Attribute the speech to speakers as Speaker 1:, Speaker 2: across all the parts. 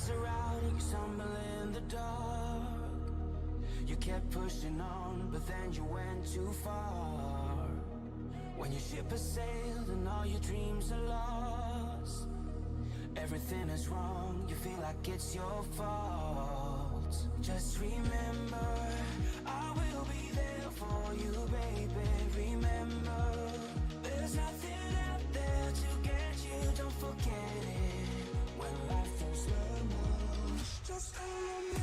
Speaker 1: lights are out and you stumble in the dark. You kept pushing on, but then you went too far. When your ship has sailed and all your dreams are lost, everything is wrong, you feel like it's your fault. Just remember, I will be there for you, baby. Remember, there's nothing out there to get you, don't forget it. When life throws lemons, just call on me.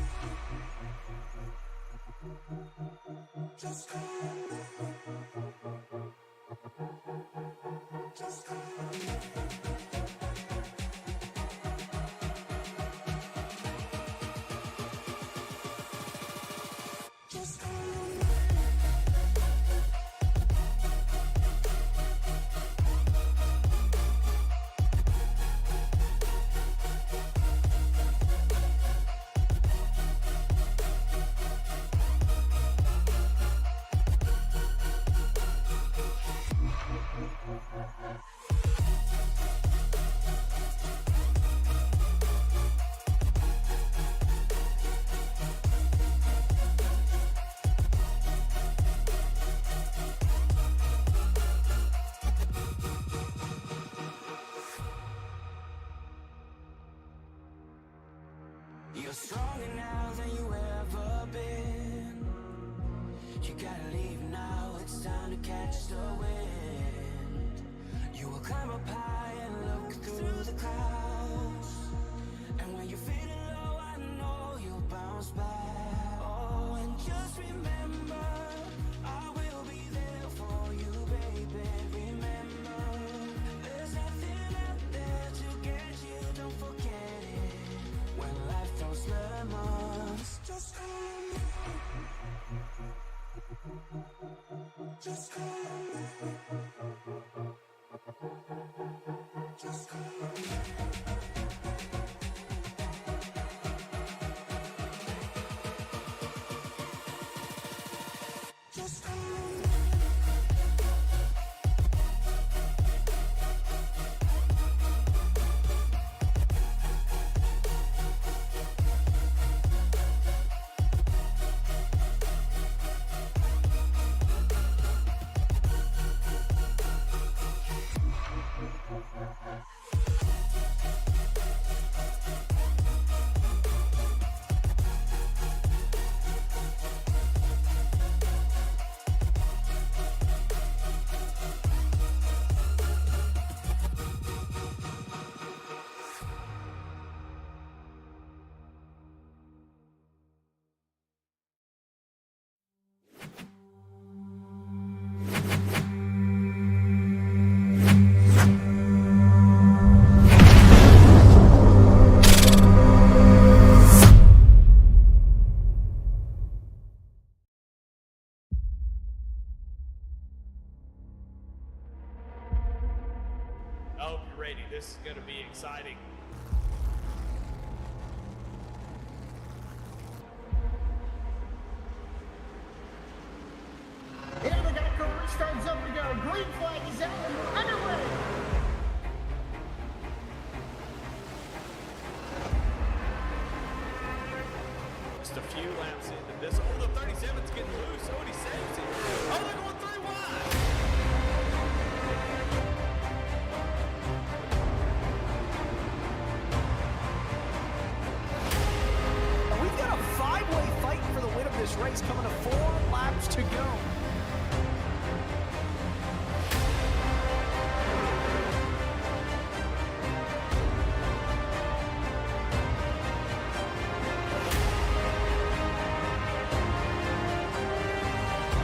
Speaker 1: Just call on me. Just call on me. Just call on me. You're stronger now than you ever been. You gotta leave now, it's time to catch the wind. You will climb up high and look through the clouds, and when you're feeling low, I know you'll bounce back. Oh, and just remember, I will be there for you, baby. Remember, there's nothing out there to get you, don't forget it. When life throws lemons, just call on me. Just call on me. Just call on me. Just call on me.
Speaker 2: I hope you're ready. This is going to be exciting.
Speaker 3: And the ARCA restart zone to go. Green flag is out and we're underway.
Speaker 2: Just a few laps into this. Oh, the 37's getting loose. Oh, and he saves it. Oh, they're going 3 wide.
Speaker 4: We've got a 5-way fight for the win of this race coming to 4 laps to go.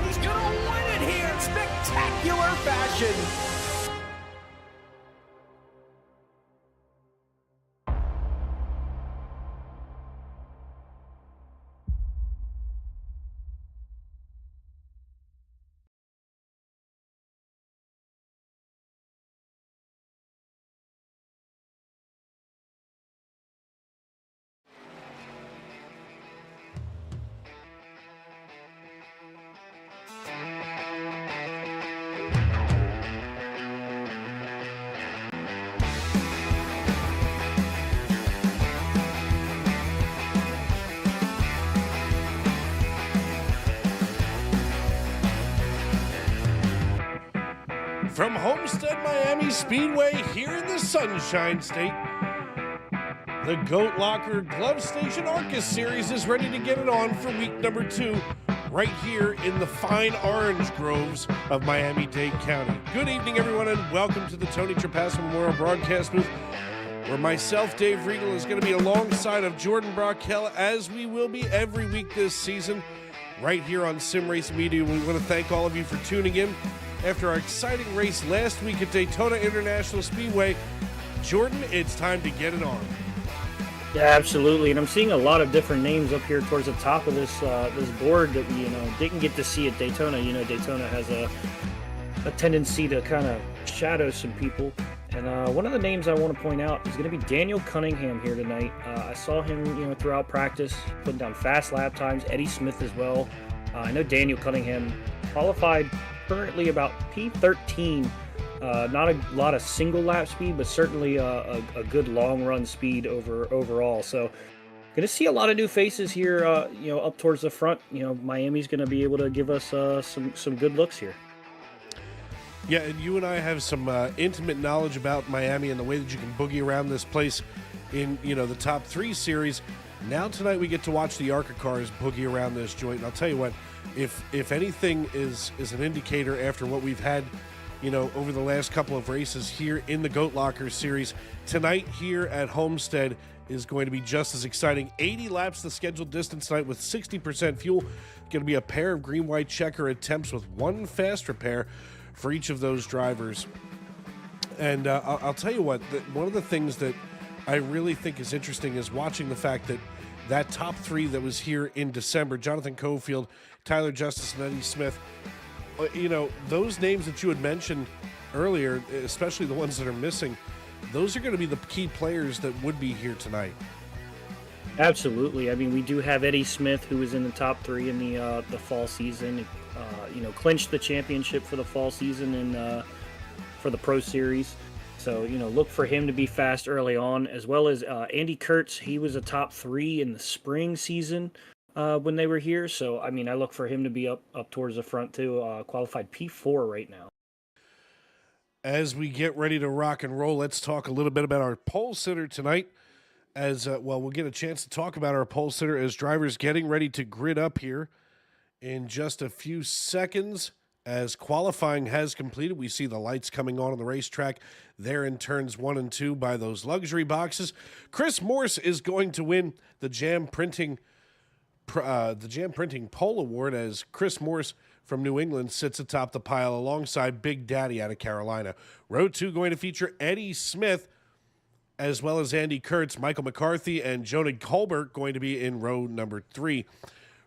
Speaker 4: He's gonna win it here in spectacular fashion.
Speaker 5: Miami Speedway here in the Sunshine State. The Goat Locker Glove Station ARCA Series is ready to get it on for week number 2 right here in the fine orange groves of Miami-Dade County. Good evening, everyone, and welcome to the Tony Trapasso Memorial Broadcast Booth, where myself, Dave Regal, is going to be alongside of Jordan Brockell, as we will be every week this season, right here on Sim Race Media. We want to thank all of you for tuning in. After our exciting race last week at Daytona International Speedway, Jordan, it's time to get it on.
Speaker 6: Yeah, absolutely, and I'm seeing a lot of different names up here towards the top of this this board that we didn't get to see at Daytona. Daytona has a tendency to kind of shadow some people, and one of the names I want to point out is going to be Daniel Cunningham here tonight. I saw him throughout practice putting down fast lap times. Eddie Smith as well. I know Daniel Cunningham qualified currently about P13. Not a lot of single lap speed, but certainly a good long run speed overall. So, going to see a lot of new faces here. Up towards the front. Miami's going to be able to give us some good looks here.
Speaker 5: Yeah, and you and I have some intimate knowledge about Miami and the way that you can boogie around this place in the top 3 series. Now tonight we get to watch the ARCA cars boogie around this joint. And I'll tell you what, if anything is an indicator after what we've had over the last couple of races here in the Goat Locker Series, tonight here at Homestead is going to be just as exciting. 80 laps the scheduled distance tonight with 60% fuel. Going to be a pair of green-white checker attempts with 1 fast repair for each of those drivers. And I'll tell you what, one of the things that I really think is interesting is watching the fact that top 3 that was here in December, Jonathan Cofield, Tyler Justice, and Eddie Smith, those names that you had mentioned earlier, especially the ones that are missing, those are going to be the key players that would be here tonight.
Speaker 6: Absolutely. I mean, we do have Eddie Smith, who was in the top 3 in the fall season. Clinched the championship for the fall season and for the Pro Series. So, look for him to be fast early on, as well as Andy Kurtz. He was a top 3 in the spring season when they were here. So, I look for him to be up towards the front too. Qualified P4 right now.
Speaker 5: As we get ready to rock and roll, let's talk a little bit about our pole sitter tonight. As we'll get a chance to talk about our pole sitter as drivers getting ready to grid up here in just a few seconds. As qualifying has completed, we see the lights coming on the racetrack there in turns 1 and 2 by those luxury boxes. Chris Morse is going to win the Jam Printing Pole Award, as Chris Morse from New England sits atop the pile alongside Big Daddy out of Carolina. Row 2 going to feature Eddie Smith as well as Andy Kurtz. Michael McCarthy and Jonah Colbert going to be in row number 3.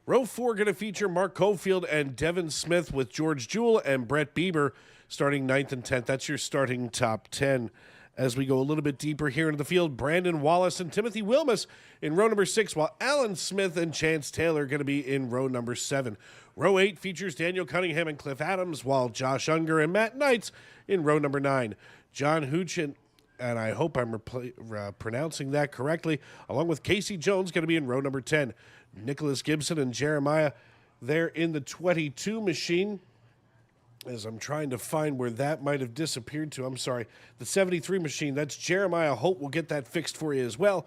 Speaker 5: Row 4 going to feature Mark Cofield and Devin Smith with George Jewell and Brett Bieber starting 9th and 10th. That's your starting top 10. As we go a little bit deeper here into the field, Brandon Wallace and Timothy Wilmus in row number 6, while Alan Smith and Chance Taylor are going to be in row number 7. Row 8 features Daniel Cunningham and Cliff Adams, while Josh Unger and Matt Knights in row number 9. John Hooch and I hope I'm pronouncing that correctly, along with Casey Jones, going to be in row number 10. Nicholas Gibson and Jeremiah there in the 22 machine. As I'm trying to find where that might have disappeared to. I'm sorry. The 73 machine, that's Jeremiah Holt. We'll get that fixed for you as well.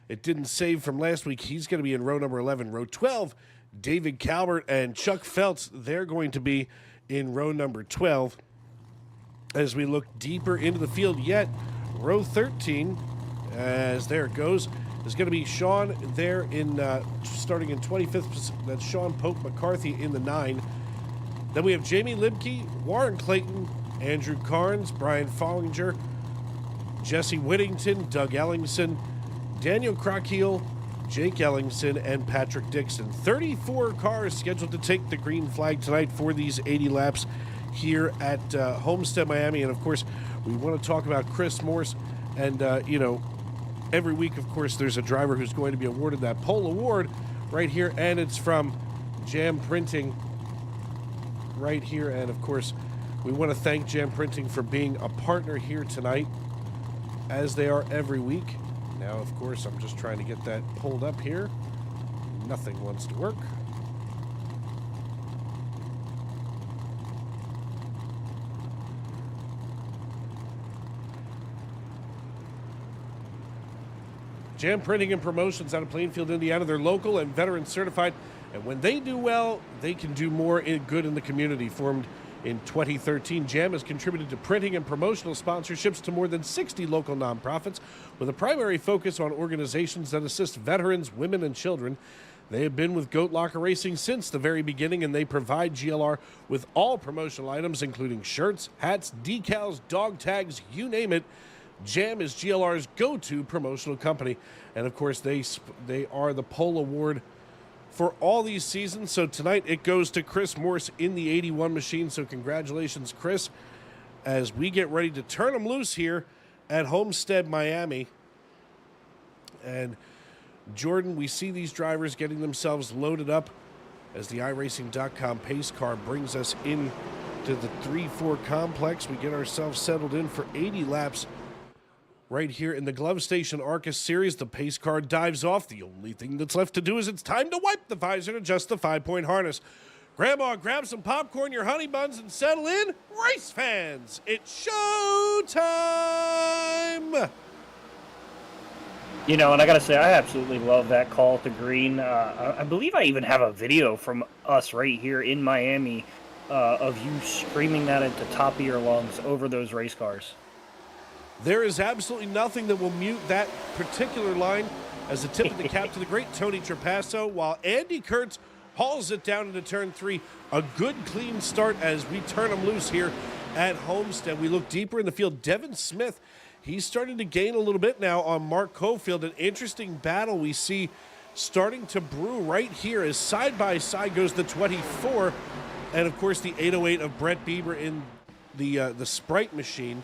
Speaker 5: It didn't save from last week. He's going to be in row number 11. Row 12, David Calvert and Chuck Feltz, they're going to be in row number 12. As we look deeper into the field yet, row 13, as there it goes, is going to be Sean there in starting in 25th. That's Sean Pope McCarthy in the 9. Then we have Jamie Libke, Warren Clayton, Andrew Carnes, Brian Follinger, Jesse Whittington, Doug Ellingson, Daniel Crockheel, Jake Ellingson, and Patrick Dixon. 34 cars scheduled to take the green flag tonight for these 80 laps here at Homestead-Miami. And, of course, we want to talk about Chris Morse. And, every week, of course, there's a driver who's going to be awarded that pole award right here. And it's from Jam Printing right here. And, of course, we want to thank Jam Printing for being a partner here tonight, as they are every week. Now, of course, I'm just trying to get that pulled up here. Nothing wants to work. Jam Printing and Promotions out of Plainfield, Indiana. They're local and veteran certified, and when they do well, they can do more good in the community. Formed in 2013, Jam has contributed to printing and promotional sponsorships to more than 60 local nonprofits, with a primary focus on organizations that assist veterans, women, and children. They have been with Goat Locker Racing since the very beginning, and they provide GLR with all promotional items, including shirts, hats, decals, dog tags, you name it. Jam is GLR's go-to promotional company. And, of course, they are the Pole Award for all these seasons. So tonight it goes to Chris Morse in the 81 machine. So congratulations, Chris, as we get ready to turn them loose here at Homestead-Miami. And Jordan, we see these drivers getting themselves loaded up as the iRacing.com pace car brings us in to the 3-4 complex. We get ourselves settled in for 80 laps right here in the Glove Station ARCA series. The pace car dives off. The only thing that's left to do is it's time to wipe the visor and adjust the 5-point harness. Grandma, grab some popcorn, your honey buns, and settle in. Race fans, it's showtime!
Speaker 6: You know, and I got to say, I absolutely love that call to green. I believe I even have a video from us right here in Miami of you screaming that at the top of your lungs over those race cars.
Speaker 5: There is absolutely nothing that will mute that particular line as a tip of the cap to the great Tony Trapasso, while Andy Kurtz hauls it down into turn 3. A good, clean start as we turn them loose here at Homestead. We look deeper in the field. Devin Smith, he's starting to gain a little bit now on Mark Cofield. An interesting battle we see starting to brew right here as side by side goes the 24, and of course the 808 of Brett Bieber in the Sprite machine.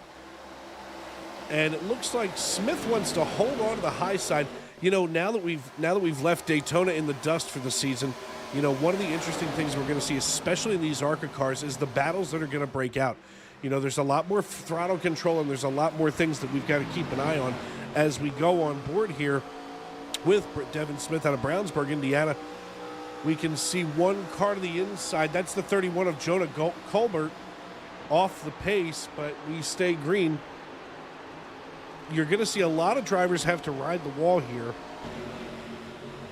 Speaker 5: And it looks like Smith wants to hold on to the high side. You know, now that we've left Daytona in the dust for the season, you know, one of the interesting things we're going to see, especially in these ARCA cars, is the battles that are going to break out. You know, there's a lot more throttle control, and there's a lot more things that we've got to keep an eye on as we go on board here with Devin Smith out of Brownsburg, Indiana. We can see one car to the inside. That's the 31 of Jonah Colbert off the pace, but we stay green. You're going to see a lot of drivers have to ride the wall here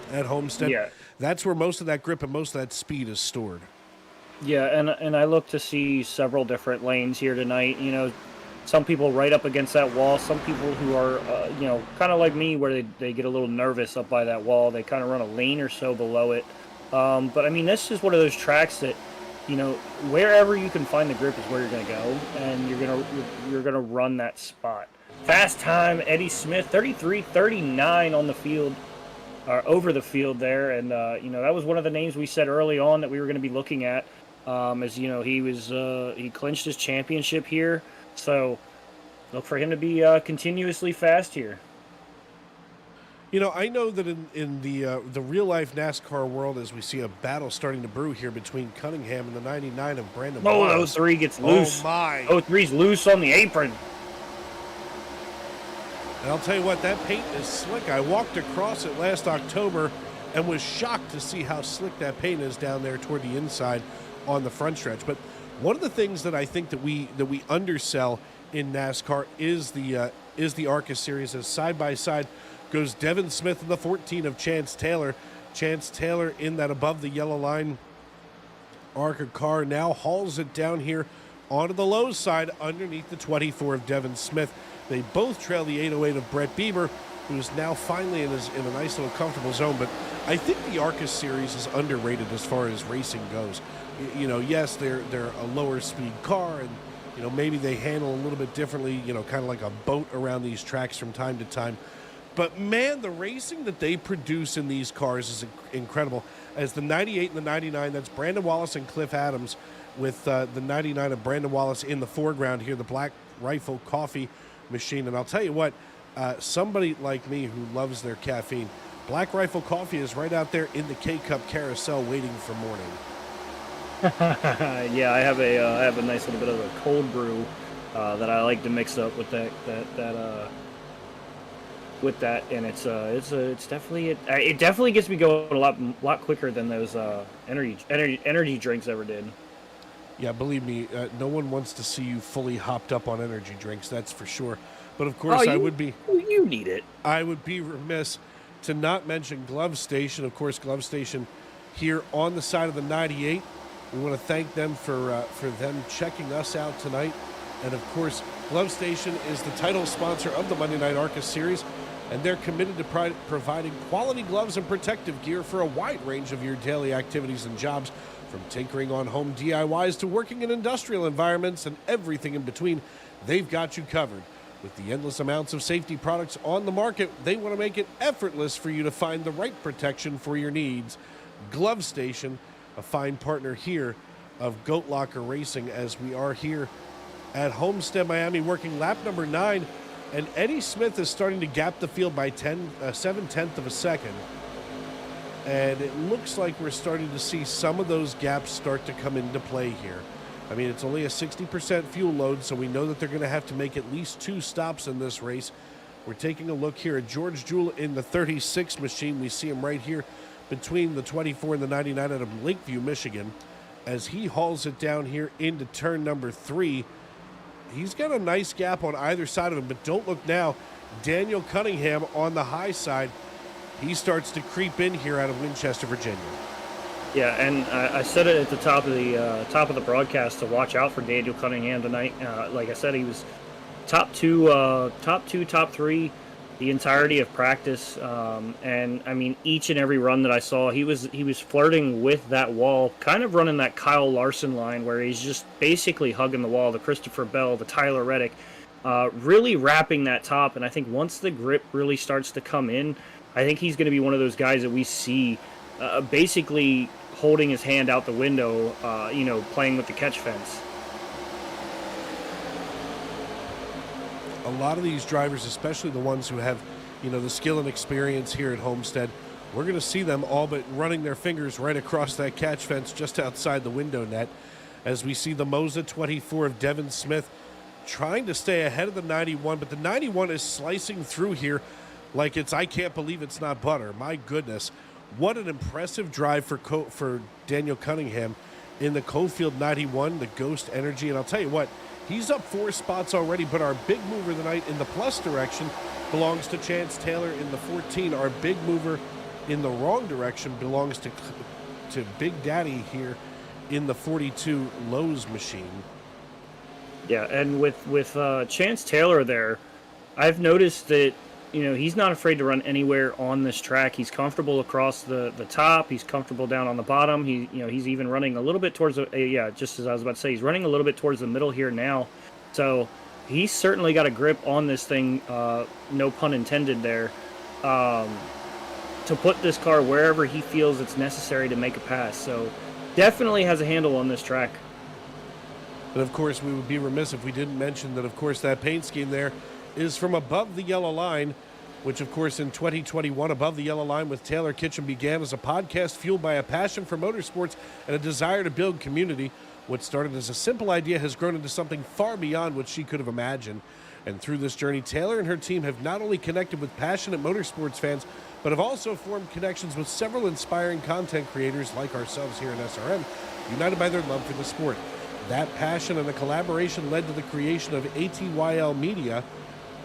Speaker 5: at Homestead.
Speaker 6: Yeah.
Speaker 5: That's where most of that grip and most of that speed is stored.
Speaker 6: Yeah, and I look to see several different lanes here tonight. You know, some people right up against that wall. Some people who are, you know, kind of like me, where they get a little nervous up by that wall. They kind of run a lane or so below it. But, I mean, this is one of those tracks that, you know, wherever you can find the grip is where you're going to go, and you're gonna run that spot. Fast time, Eddie Smith, 33-39 on the field, or over the field there, and you know, that was one of the names we said early on that we were going to be looking at, as you know, he clinched his championship here, so look for him to be continuously fast here.
Speaker 5: You know, I know that in the real life NASCAR world, as we see a battle starting to brew here between Cunningham and the 99 of Brandon.
Speaker 6: Oh, 03 gets loose.
Speaker 5: Oh my!
Speaker 6: 03's loose on the apron.
Speaker 5: And I'll tell you what, that paint is slick. I walked across it last October and was shocked to see how slick that paint is down there toward the inside on the front stretch. But one of the things that I think that we undersell in NASCAR is the ARCA series, as side by side goes Devin Smith and the 14 of Chance Taylor. Chance Taylor in that above the yellow line ARCA car now hauls it down here onto the low side underneath the 24 of Devin Smith. They both trail the 808 of Brett Bieber, who's now finally in a nice little comfortable zone. But I think the ARCA series is underrated as far as racing goes. You know, yes, they're a lower speed car, and you know, maybe they handle a little bit differently, you know, kind of like a boat around these tracks from time to time. But man, the racing that they produce in these cars is incredible. As the 98 and the 99, that's Brandon Wallace and Cliff Adams, with the 99 of Brandon Wallace in the foreground here, the Black Rifle Coffee machine. And I'll tell you what, somebody like me who loves their caffeine, Black Rifle Coffee is right out there in the K-Cup carousel waiting for morning.
Speaker 6: Yeah, I have a nice little bit of a cold brew that I like to mix up with that, and it's definitely it definitely gets me going a lot quicker than those energy drinks ever did.
Speaker 5: Yeah, believe me, no one wants to see you fully hopped up on energy drinks, that's for sure. But of course, I would
Speaker 6: need it.
Speaker 5: I would be remiss to not mention Glove Station. Of course, Glove Station here on the side of the 98. We want to thank them for them checking us out tonight. And of course, Glove Station is the title sponsor of the Monday Night ARCA series, and they're committed to providing quality gloves and protective gear for a wide range of your daily activities and jobs, from tinkering on home DIYs to working in industrial environments and everything in between. They've got you covered. With the endless amounts of safety products on the market, they want to make it effortless for you to find the right protection for your needs. Glove Station, a fine partner here of Goat Locker Racing, as we are here at Homestead-Miami working lap number 9, and Eddie Smith is starting to gap the field by 7/10 of a second. And it looks like we're starting to see some of those gaps start to come into play here. I mean, it's only a 60% fuel load, so we know that they're going to have to make at least 2 stops in this race. We're taking a look here at George Jewell in the 36 machine. We see him right here between the 24 and the 99 out of Lakeview, Michigan, as he hauls it down here into turn number 3. He's got a nice gap on either side of him, but don't look now. Daniel Cunningham on the high side. He starts to creep in here out of Winchester, Virginia.
Speaker 6: Yeah, and I said it at the top of the broadcast to watch out for Daniel Cunningham tonight. Like I said, he was top 2, top 3 the entirety of practice, and I mean each and every run that I saw, he was flirting with that wall, kind of running that Kyle Larson line where he's just basically hugging the wall, the Christopher Bell, the Tyler Reddick, really wrapping that top. And I think once the grip really starts to come in, I think he's going to be one of those guys that we see basically holding his hand out the window, playing with the catch fence.
Speaker 5: A lot of these drivers, especially the ones who have, the skill and experience here at Homestead, we're going to see them all but running their fingers right across that catch fence just outside the window net, as we see the Moza 24 of Devin Smith trying to stay ahead of the 91, but the 91 is slicing through here like I can't believe it's not butter. My goodness, what an impressive drive for Daniel Cunningham in the Cofield 91, the Ghost Energy. And I'll tell you what, he's up 4 spots already, but our big mover tonight in the plus direction belongs to Chance Taylor in the 14. Our big mover in the wrong direction belongs to Big Daddy here in the 42 Lowe's machine.
Speaker 6: Yeah, and with Chance Taylor there, I've noticed that he's not afraid to run anywhere on this track. He's comfortable across the top. He's comfortable down on the bottom. He's even running a little bit towards just as I was about to say, he's running a little bit towards the middle here now. So he's certainly got a grip on this thing, no pun intended there, to put this car wherever he feels it's necessary to make a pass. So definitely has a handle on this track.
Speaker 5: But of course, we would be remiss if we didn't mention that, of course, that paint scheme there is from Above the Yellow Line, which, of course, in 2021, Above the Yellow Line with Taylor Kitchen began as a podcast fueled by a passion for motorsports and a desire to build community. What started as a simple idea has grown into something far beyond what she could have imagined. And through this journey, Taylor and her team have not only connected with passionate motorsports fans, but have also formed connections with several inspiring content creators like ourselves here at SRM, united by their love for the sport. That passion and the collaboration led to the creation of ATYL Media,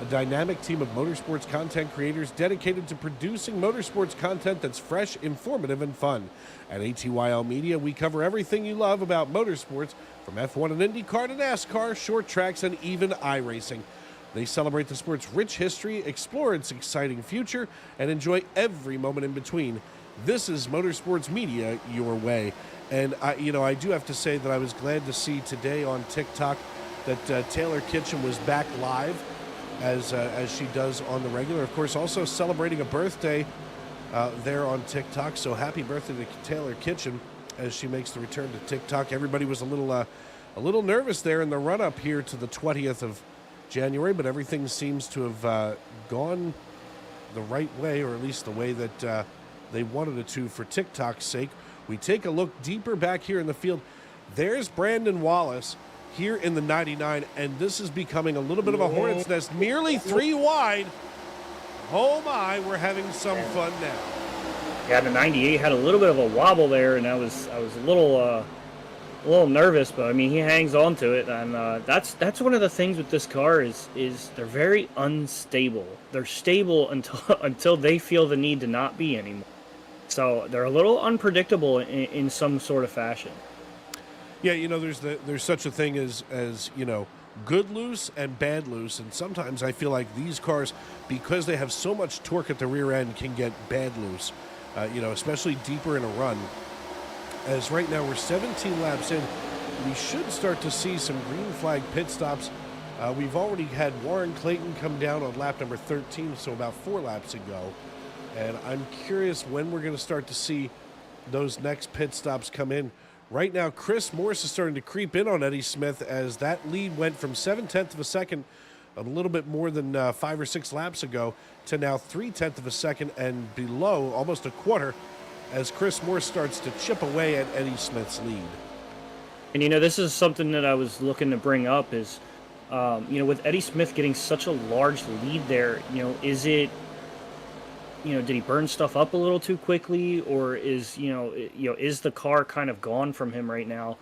Speaker 5: a dynamic team of motorsports content creators dedicated to producing motorsports content that's fresh, informative, and fun. At ATYL Media, we cover everything you love about motorsports, from F1 and IndyCar to NASCAR, short tracks, and even iRacing. They celebrate the sport's rich history, explore its exciting future, and enjoy every moment in between. This is Motorsports Media your way. And I do have to say that I was glad to see today on TikTok that Taylor Kitchen was back live as she does on the regular. Of course, also celebrating a birthday there on TikTok. So happy birthday to Taylor Kitchen as she makes the return to TikTok. Everybody was a little nervous there in the run-up here to the 20th of January, but everything seems to have gone the right way, or at least the way that they wanted it to for TikTok's sake. We take a look deeper back here in the field. There's Brandon Wallace here in the 99, and this is becoming a little bit of a hornet's nest, merely 3 wide. Oh my, we're having some fun now.
Speaker 6: Yeah, the 98 had a little bit of a wobble there, and I was a little a little nervous, but I mean he hangs on to it, and that's one of the things with this car is they're very unstable. They're stable until until they feel the need to not be anymore. So they're a little unpredictable in some sort of fashion.
Speaker 5: Yeah, there's such a thing as good loose and bad loose, and sometimes I feel like these cars, because they have so much torque at the rear end, can get bad loose. Especially deeper in a run. As right now we're 17 laps in, we should start to see some green flag pit stops. We've already had Warren Clayton come down on lap number 13, so about 4 laps ago. And I'm curious when we're going to start to see those next pit stops come in. Right now, Chris Morris is starting to creep in on Eddie Smith as that lead went from 7/10 of a second a little bit more than 5 or 6 laps ago to now 3/10 of a second and below, almost a quarter, as Chris Morris starts to chip away at Eddie Smith's lead.
Speaker 6: And this is something that I was looking to bring up is, with Eddie Smith getting such a large lead there, is it, did he burn stuff up a little too quickly, or is, is the car kind of gone from him right now?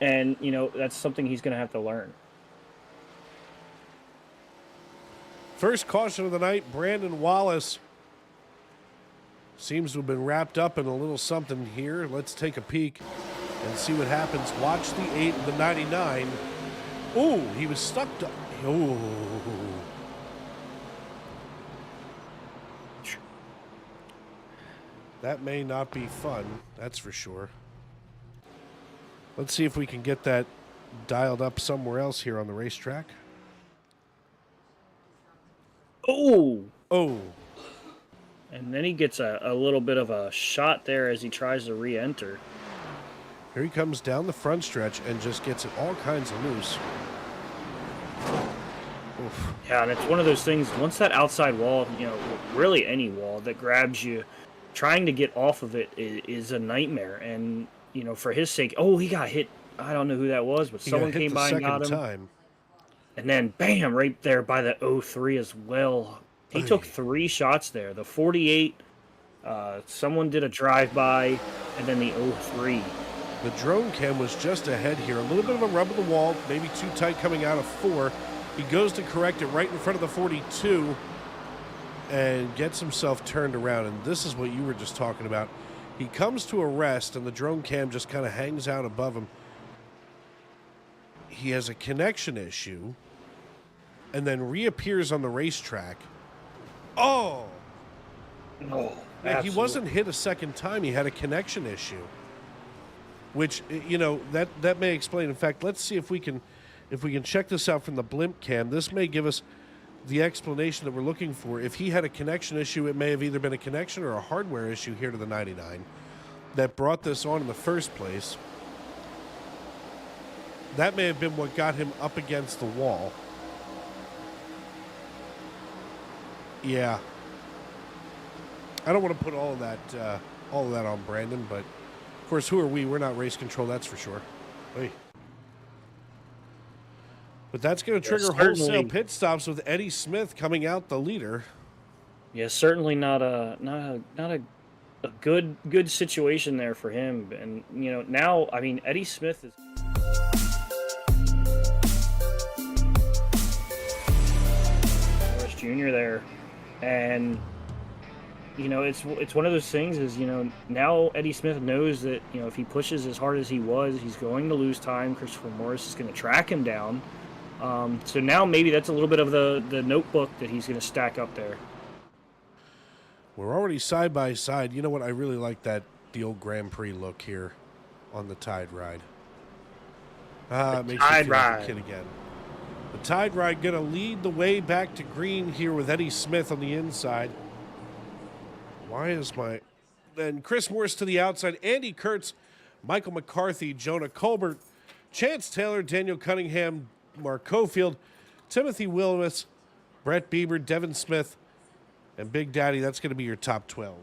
Speaker 6: And, that's something he's going to have to learn.
Speaker 5: First caution of the night, Brandon Wallace seems to have been wrapped up in a little something here. Let's take a peek and see what happens. Watch the 8 and the 99. Ooh, he was stuck. Ooh. That may not be fun, that's for sure. Let's see if we can get that dialed up somewhere else here on the racetrack.
Speaker 6: Oh!
Speaker 5: Oh.
Speaker 6: And then he gets a little bit of a shot there as he tries to re-enter.
Speaker 5: Here he comes down the front stretch and just gets it all kinds of loose. Oof.
Speaker 6: Yeah, and it's one of those things, once that outside wall, really any wall that grabs you, trying to get off of it is a nightmare. And, for his sake, he got hit. I don't know who that was, but someone came by and got him.
Speaker 5: Time.
Speaker 6: And then, bam, right there by the 03 as well. He took 3 shots there. The 48, someone did a drive-by, and then the 03.
Speaker 5: The drone cam was just ahead here. A little bit of a rub of the wall, maybe too tight coming out of 4. He goes to correct it right in front of the 42 and gets himself turned around. And this is what you were just talking about. He comes to a rest, and the drone cam just kind of hangs out above him. He has a connection issue and then reappears on the racetrack. Oh!
Speaker 6: No,
Speaker 5: yeah, he wasn't hit a second time. He had a connection issue, which that may explain. In fact, let's see if we can check this out from the blimp cam. This may give us the explanation that we're looking for. If he had a connection issue, it may have either been a connection or a hardware issue here to the 99 that brought this on in the first place. That may have been what got him up against the wall. Yeah. I don't want to put all of that on Brandon, but of course, who are we? We're not race control, that's for sure. Hey. But that's going to trigger wholesale pit stops with Eddie Smith coming out the leader.
Speaker 6: Yeah, certainly not a good situation there for him. And now, I mean, Eddie Smith is Morris Jr. there, and it's one of those things is now Eddie Smith knows that if he pushes as hard as he was, he's going to lose time. Christopher Morris is going to track him down. So now maybe that's a little bit of the notebook that he's going to stack up there.
Speaker 5: We're already side by side. You know what? I really like the old Grand Prix look here on the Tide Ride. It makes you feel like a kid again. The Tide Ride going to lead the way back to green here with Eddie Smith on the inside. Why is then Chris Morris to the outside, Andy Kurtz, Michael McCarthy, Jonah Colbert, Chance Taylor, Daniel Cunningham, Mark Cofield, Timothy Willis, Brett Bieber, Devin Smith, and Big Daddy. That's going to be your top 12.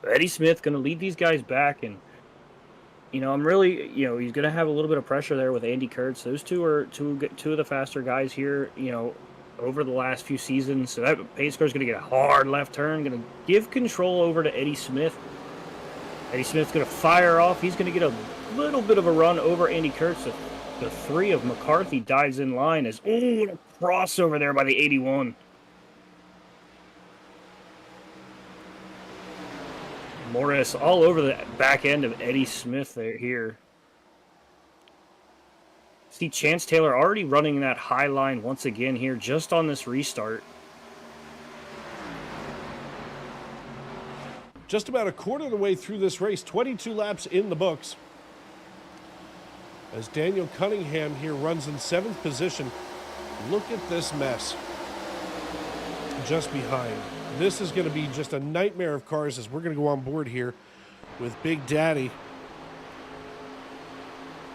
Speaker 6: Eddie Smith going to lead these guys back, and I'm really, he's going to have a little bit of pressure there with Andy Kurtz. Those two are two of the faster guys here, over the last few seasons. So that pace car's going to get a hard left turn, going to give control over to Eddie Smith. Eddie Smith's going to fire off. He's going to get a little bit of a run over Andy Kurtz. The 3 of McCarthy dives in line as, a crossover there by the 81. Morris all over the back end of Eddie Smith here. See Chance Taylor already running that high line once again here just on this restart.
Speaker 5: Just about a quarter of the way through this race, 22 laps in the books. As Daniel Cunningham here runs in 7th position. Look at this mess just behind. This is going to be just a nightmare of cars as we're going to go on board here with Big Daddy.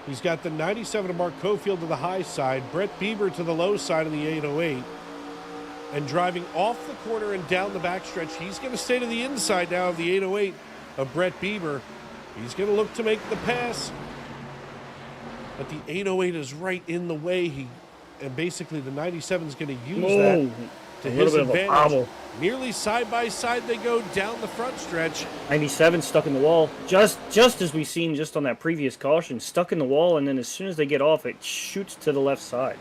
Speaker 5: He's got the 97 of Mark Cofield to the high side, Brett Bieber to the low side of the 808. And driving off the corner and down the backstretch, he's going to stay to the inside now of the 808 of Brett Bieber. He's going to look to make the pass. But the 808 is right in the way. And basically the 97 is going to use that to his advantage. Nearly side by side they go down the front stretch.
Speaker 6: 97 stuck in the wall, just as we've seen just on that previous caution, stuck in the wall, and then as soon as they get off, it shoots to the left side.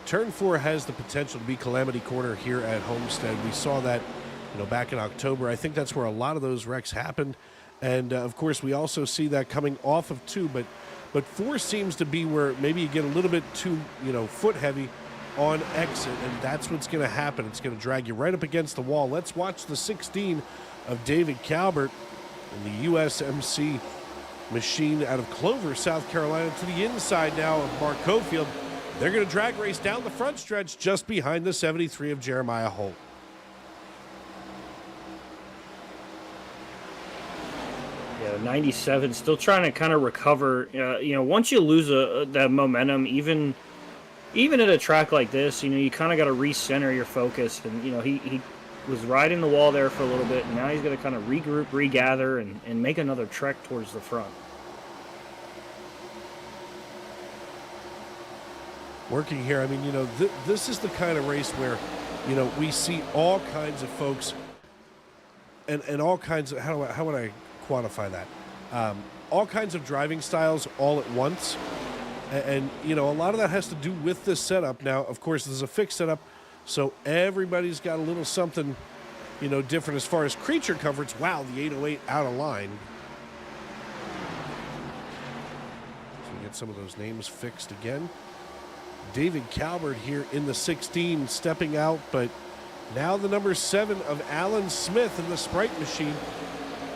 Speaker 5: Turn 4 has the potential to be calamity corner here at Homestead. We saw that, back in October. I think that's where a lot of those wrecks happened, and of course we also see that coming off of 2, but 4 seems to be where maybe you get a little bit too, foot heavy on exit, and that's what's going to happen. It's going to drag you right up against the wall. Let's watch the 16 of David Calvert in the USMC machine out of Clover, South Carolina, to the inside now of Mark Cofield. They're going to drag race down the front stretch just behind the 73 of Jeremiah Holt.
Speaker 6: Yeah, 97 still trying to kind of recover. Once you lose that momentum, even at a track like this, you kind of got to recenter your focus. And, he was riding the wall there for a little bit, and now he's going to kind of regroup, regather, and make another trek towards the front.
Speaker 5: Working here, this is the kind of race where, we see all kinds of folks and all kinds of, how would I quantify that? All kinds of driving styles all at once. And, a lot of that has to do with this setup. Now, of course, this is a fixed setup, so everybody's got a little something, different as far as creature comforts. Wow, the 808 out of line. So we get some of those names fixed again. David Calvert here in the 16 stepping out, but now the number 7 of Alan Smith in the Sprite machine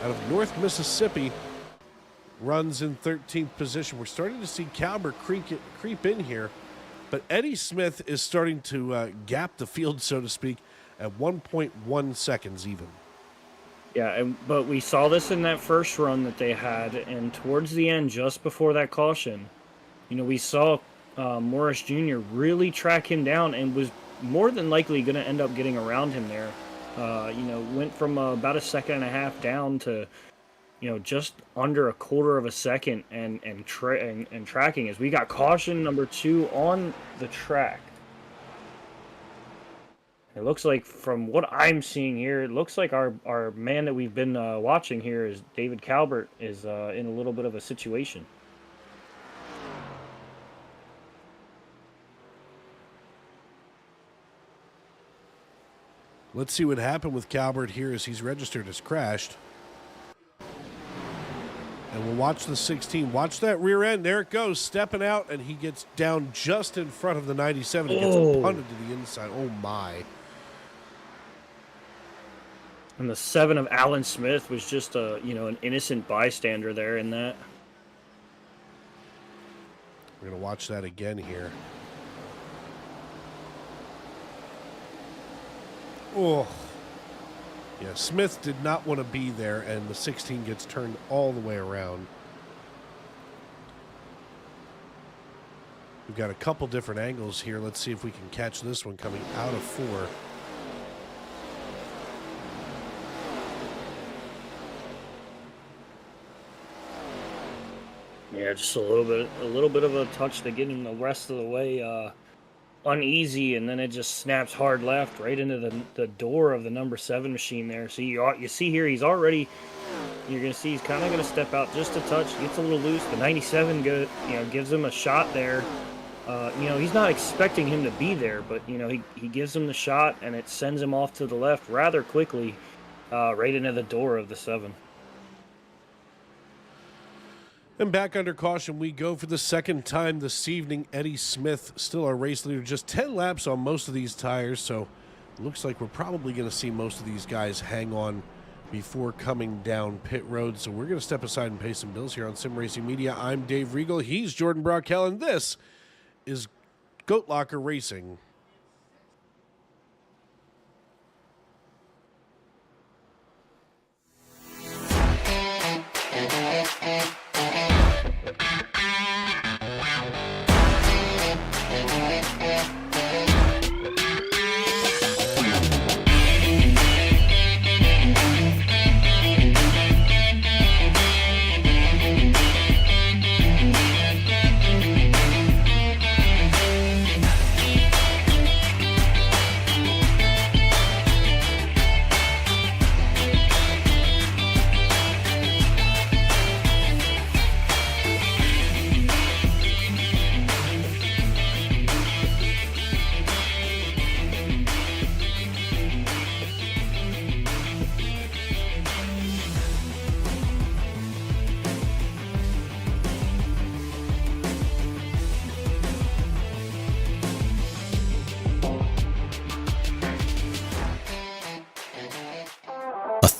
Speaker 5: out of North Mississippi runs in 13th position. We're starting to see Calvert creep in here, but Eddie Smith is starting to gap the field, so to speak, at 1.1 seconds even.
Speaker 6: Yeah, but we saw this in that first run that they had, and towards the end, just before that caution, we saw Morris Jr. really track him down and was more than likely going to end up getting around him there. Went from about a second and a half down to, just under a quarter of a second and tracking as we got caution number 2 on the track. It looks like, from what I'm seeing here, it looks like our man that we've been watching here is David Calvert is in a little bit of a situation.
Speaker 5: Let's see what happened with Calvert here as he's registered as crashed. And we'll watch the 16. Watch that rear end. There it goes, stepping out, and he gets down just in front of the 97. He gets punted to the inside. Oh, my.
Speaker 6: And the 7 of Alan Smith was just an innocent bystander there in that.
Speaker 5: We're going to watch that again here. Oh. Yeah, Smith did not want to be there, and the 16 gets turned all the way around. We've got a couple different angles here. Let's see if we can catch this one coming out of 4.
Speaker 6: Yeah, just a little bit of a touch to get him the rest of the way uneasy, and then it just snaps hard left right into the door of the number 7 machine there. So you see here he's already. You're gonna see he's kind of gonna step out just a touch, gets a little loose. The 97 gives him a shot there. He's not expecting him to be there, but he gives him the shot, and it sends him off to the left rather quickly, right into the door of the 7.
Speaker 5: And back under caution we go for the second time this evening. Eddie Smith, still our race leader, just 10 laps on most of these tires, so looks like we're probably going to see most of these guys hang on before coming down pit road. So we're going to step aside and pay some bills here on Sim Racing Media. I'm Dave Regal. He's Jordan Brockell, and this is Goat Locker Racing.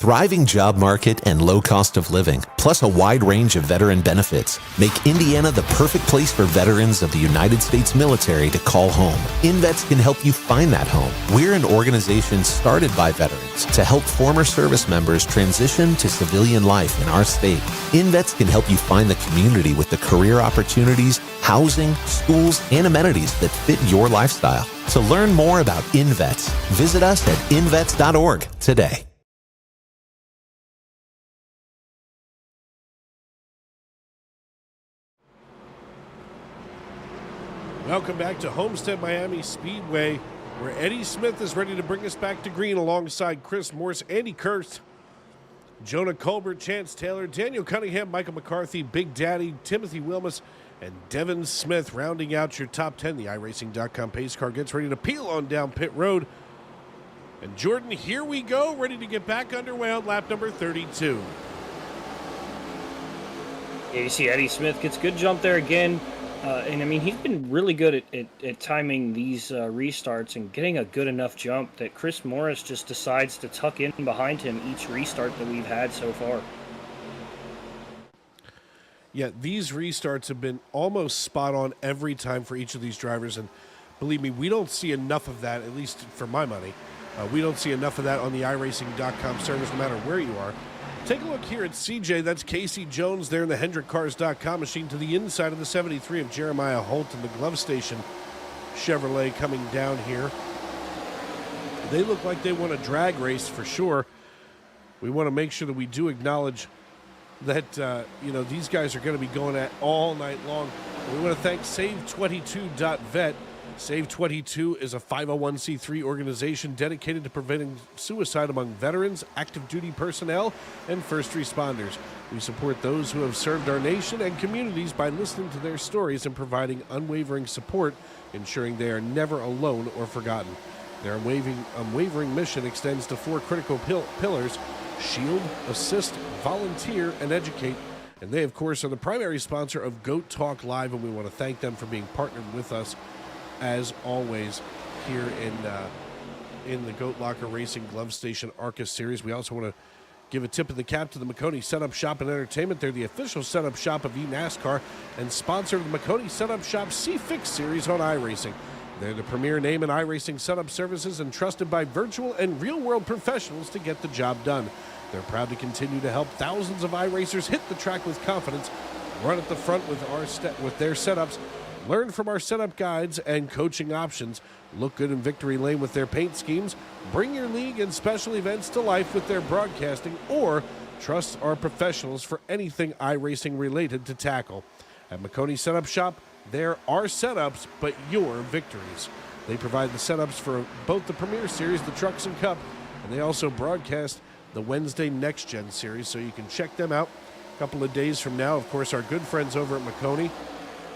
Speaker 7: Thriving job market and low cost of living, plus a wide range of veteran benefits, make Indiana the perfect place for veterans of the United States military to call home. InVets can help you find that home. We're an organization started by veterans to help former service members transition to civilian life in our state. InVets can help you find the community with the career opportunities, housing, schools, and amenities that fit your lifestyle. To learn more about InVets, visit us at invets.org today.
Speaker 5: Welcome back to Homestead-Miami Speedway, where Eddie Smith is ready to bring us back to green alongside Chris Morse, Andy Kurtz, Jonah Colbert, Chance Taylor, Daniel Cunningham, Michael McCarthy, Big Daddy, Timothy Wilmus, and Devin Smith rounding out your top 10. The iRacing.com pace car gets ready to peel on down pit road. And Jordan, here we go, ready to get back underway on lap number 32.
Speaker 6: Yeah, you see Eddie Smith gets good jump there again. And I mean, he's been really good at timing these restarts and getting a good enough jump that Chris Morris just decides to tuck in behind him each restart that we've had so far.
Speaker 5: Yeah, these restarts have been almost spot on every time for each of these drivers. And believe me, we don't see enough of that, at least for my money. We don't see enough of that on the iRacing.com service, no matter where you are. Take a look here at CJ. That's Casey Jones there in the HendrickCars.com machine to the inside of the 73 of Jeremiah Holt and the Glove Station Chevrolet coming down here. They look like they want a drag race for sure. We want to make sure that we do acknowledge that, these guys are going to be going at all night long. We want to thank Save22.vet. Save22 is a 501c3 organization dedicated to preventing suicide among veterans, active duty personnel, and first responders. We support those who have served our nation and communities by listening to their stories and providing unwavering support, ensuring they are never alone or forgotten. Their unwavering mission extends to 4 critical pillars: shield, assist, volunteer, and educate. And they, of course, are the primary sponsor of Goat Talk Live, and we want to thank them for being partnered with us as always here in the Goat Locker Racing Glove Station ARCA series. We also want to give a tip of the cap to the McConey Setup Shop and Entertainment. They're the official setup shop of eNASCAR and sponsor of the McConey Setup Shop C-Fix series on iRacing. They're the premier name in iRacing setup services and trusted by virtual and real-world professionals to get the job done. They're proud to continue to help thousands of iRacers hit the track with confidence, run at the front with their setups, learn from our setup guides and coaching options, look good in victory lane with their paint schemes, bring your league and special events to life with their broadcasting, or trust our professionals for anything iRacing related to tackle. At McConey Setup Shop, there are setups, but your victories. They provide the setups for both the Premier Series, the Trucks and Cup, and they also broadcast the Wednesday Next Gen Series, so you can check them out a couple of days from now. Of course, our good friends over at McConey.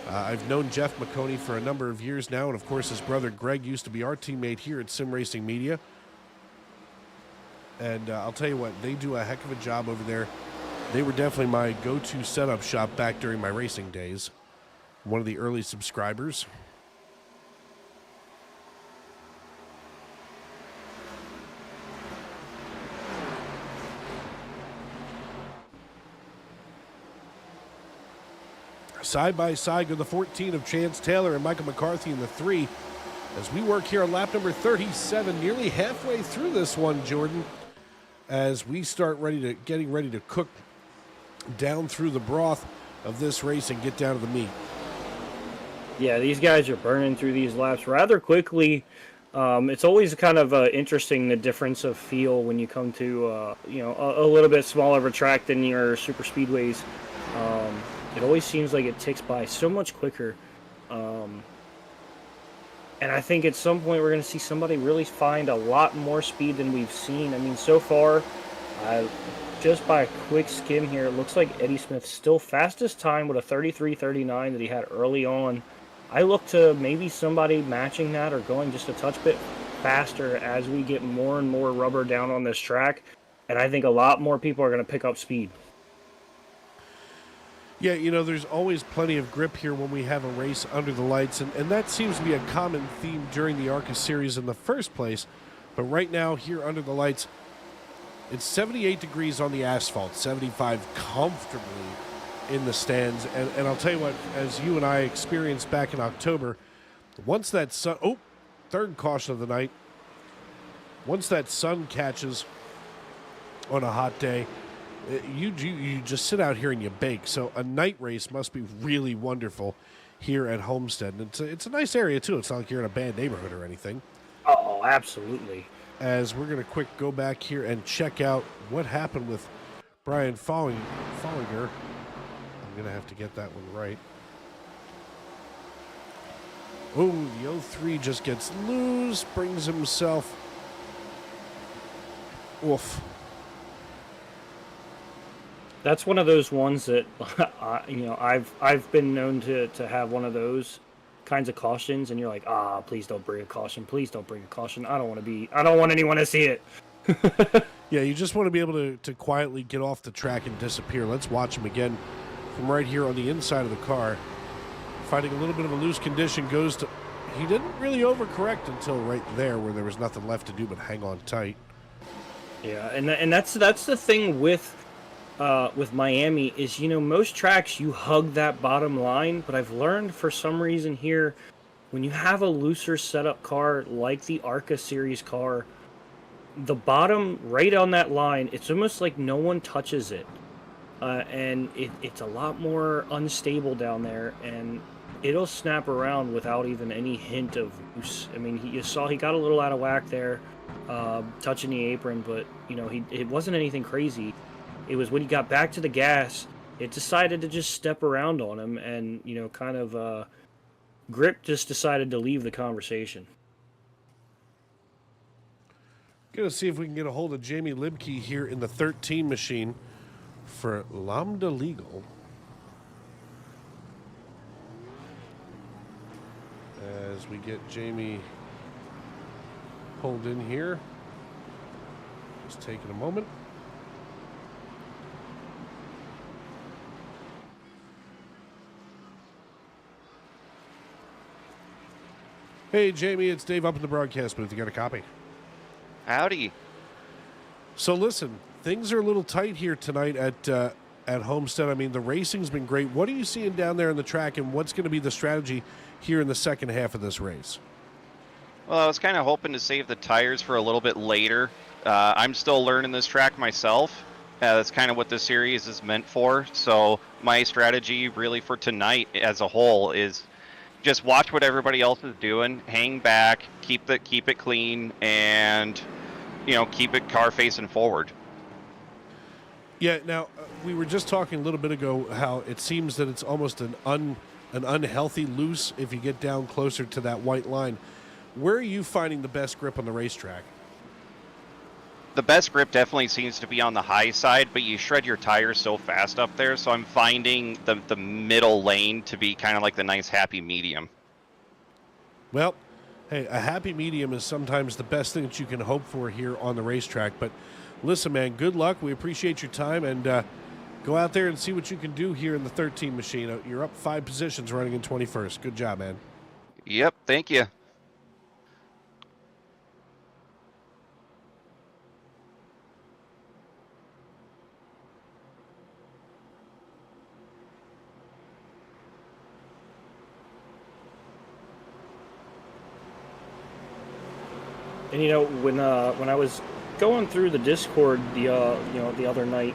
Speaker 5: I've known Jeff McConey for a number of years now, and of course his brother Greg used to be our teammate here at Sim Racing Media. And I'll tell you what, they do a heck of a job over there. They were definitely my go-to setup shop back during my racing days. One of the early subscribers. Side by side go the 14 of Chance Taylor and Michael McCarthy in the 3 as we work here on lap number 37, nearly halfway through this one, Jordan, as we start getting ready to cook down through the broth of this race and get down to the meat.
Speaker 6: Yeah, these guys are burning through these laps rather quickly. It's always kind of interesting, the difference of feel when you come to a little bit smaller of a track than your super speedways. It always seems like it ticks by so much quicker. And I think at some point we're going to see somebody really find a lot more speed than we've seen. I mean, so far, just by a quick skim here, it looks like Eddie Smith's still fastest time with a 33:39 that he had early on. I look to maybe somebody matching that or going just a touch bit faster as we get more and more rubber down on this track. And I think a lot more people are going to pick up speed.
Speaker 5: Yeah, there's always plenty of grip here when we have a race under the lights, and that seems to be a common theme during the ARCA series in the first place. But right now, here under the lights, it's 78 degrees on the asphalt, 75 comfortably in the stands. And I'll tell you what, as you and I experienced back in October, once that sun... Oh, third caution of the night. Once that sun catches on a hot day, you just sit out here and you bake. So a night race must be really wonderful here at Homestead. And it's a nice area, too. It's not like you're in a bad neighborhood or anything.
Speaker 6: Oh, absolutely.
Speaker 5: As we're going to go back here and check out what happened with Brian Follinger. I'm going to have to get that one right. Oh, the 03 just gets loose, brings himself... Oof.
Speaker 6: That's one of those ones that I've been known to have one of those kinds of cautions, and you're like, please don't bring a caution, please don't bring a caution. I don't want anyone to see it.
Speaker 5: Yeah, you just want to be able to quietly get off the track and disappear. Let's watch him again from right here on the inside of the car. Finding a little bit of a loose condition, he didn't really overcorrect until right there where there was nothing left to do but hang on tight.
Speaker 6: Yeah, and that's the thing with Miami is, most tracks you hug that bottom line, but I've learned for some reason here, when you have a looser setup car like the ARCA series car, the bottom right on that line, it's almost like no one touches it. And it's a lot more unstable down there, and it'll snap around without even any hint of loose. I mean, you saw he got a little out of whack there, touching the apron, but, it wasn't anything crazy. It was when he got back to the gas, it decided to just step around on him, and, Grip just decided to leave the conversation.
Speaker 5: Going to see if we can get a hold of Jamie Libke here in the 13 machine for Lambda Legal. As we get Jamie pulled in here. Just taking a moment. Hey, Jamie, it's Dave up in the broadcast booth. You got a copy?
Speaker 8: Howdy.
Speaker 5: So listen, things are a little tight here tonight at Homestead. I mean, the racing's been great. What are you seeing down there on the track, and what's going to be the strategy here in the second half of this race?
Speaker 8: Well, I was kind of hoping to save the tires for a little bit later. I'm still learning this track myself. That's kind of what this series is meant for. So my strategy really for tonight as a whole is just watch what everybody else is doing, hang back, keep it clean, and keep it car facing forward.
Speaker 5: Yeah. Now we were just talking a little bit ago how it seems that it's almost an unhealthy loose if you get down closer to that white line. Where are you finding the best grip on the racetrack?
Speaker 8: The best grip definitely seems to be on the high side, but you shred your tires so fast up there, so I'm finding the middle lane to be kind of like the nice happy medium.
Speaker 5: Well, hey, a happy medium is sometimes the best thing that you can hope for here on the racetrack. But listen, man, good luck. We appreciate your time, and go out there and see what you can do here in the 13 machine. You're up 5 positions running in 21st. Good job, man.
Speaker 8: Yep, thank you.
Speaker 6: And when I was going through the Discord the other night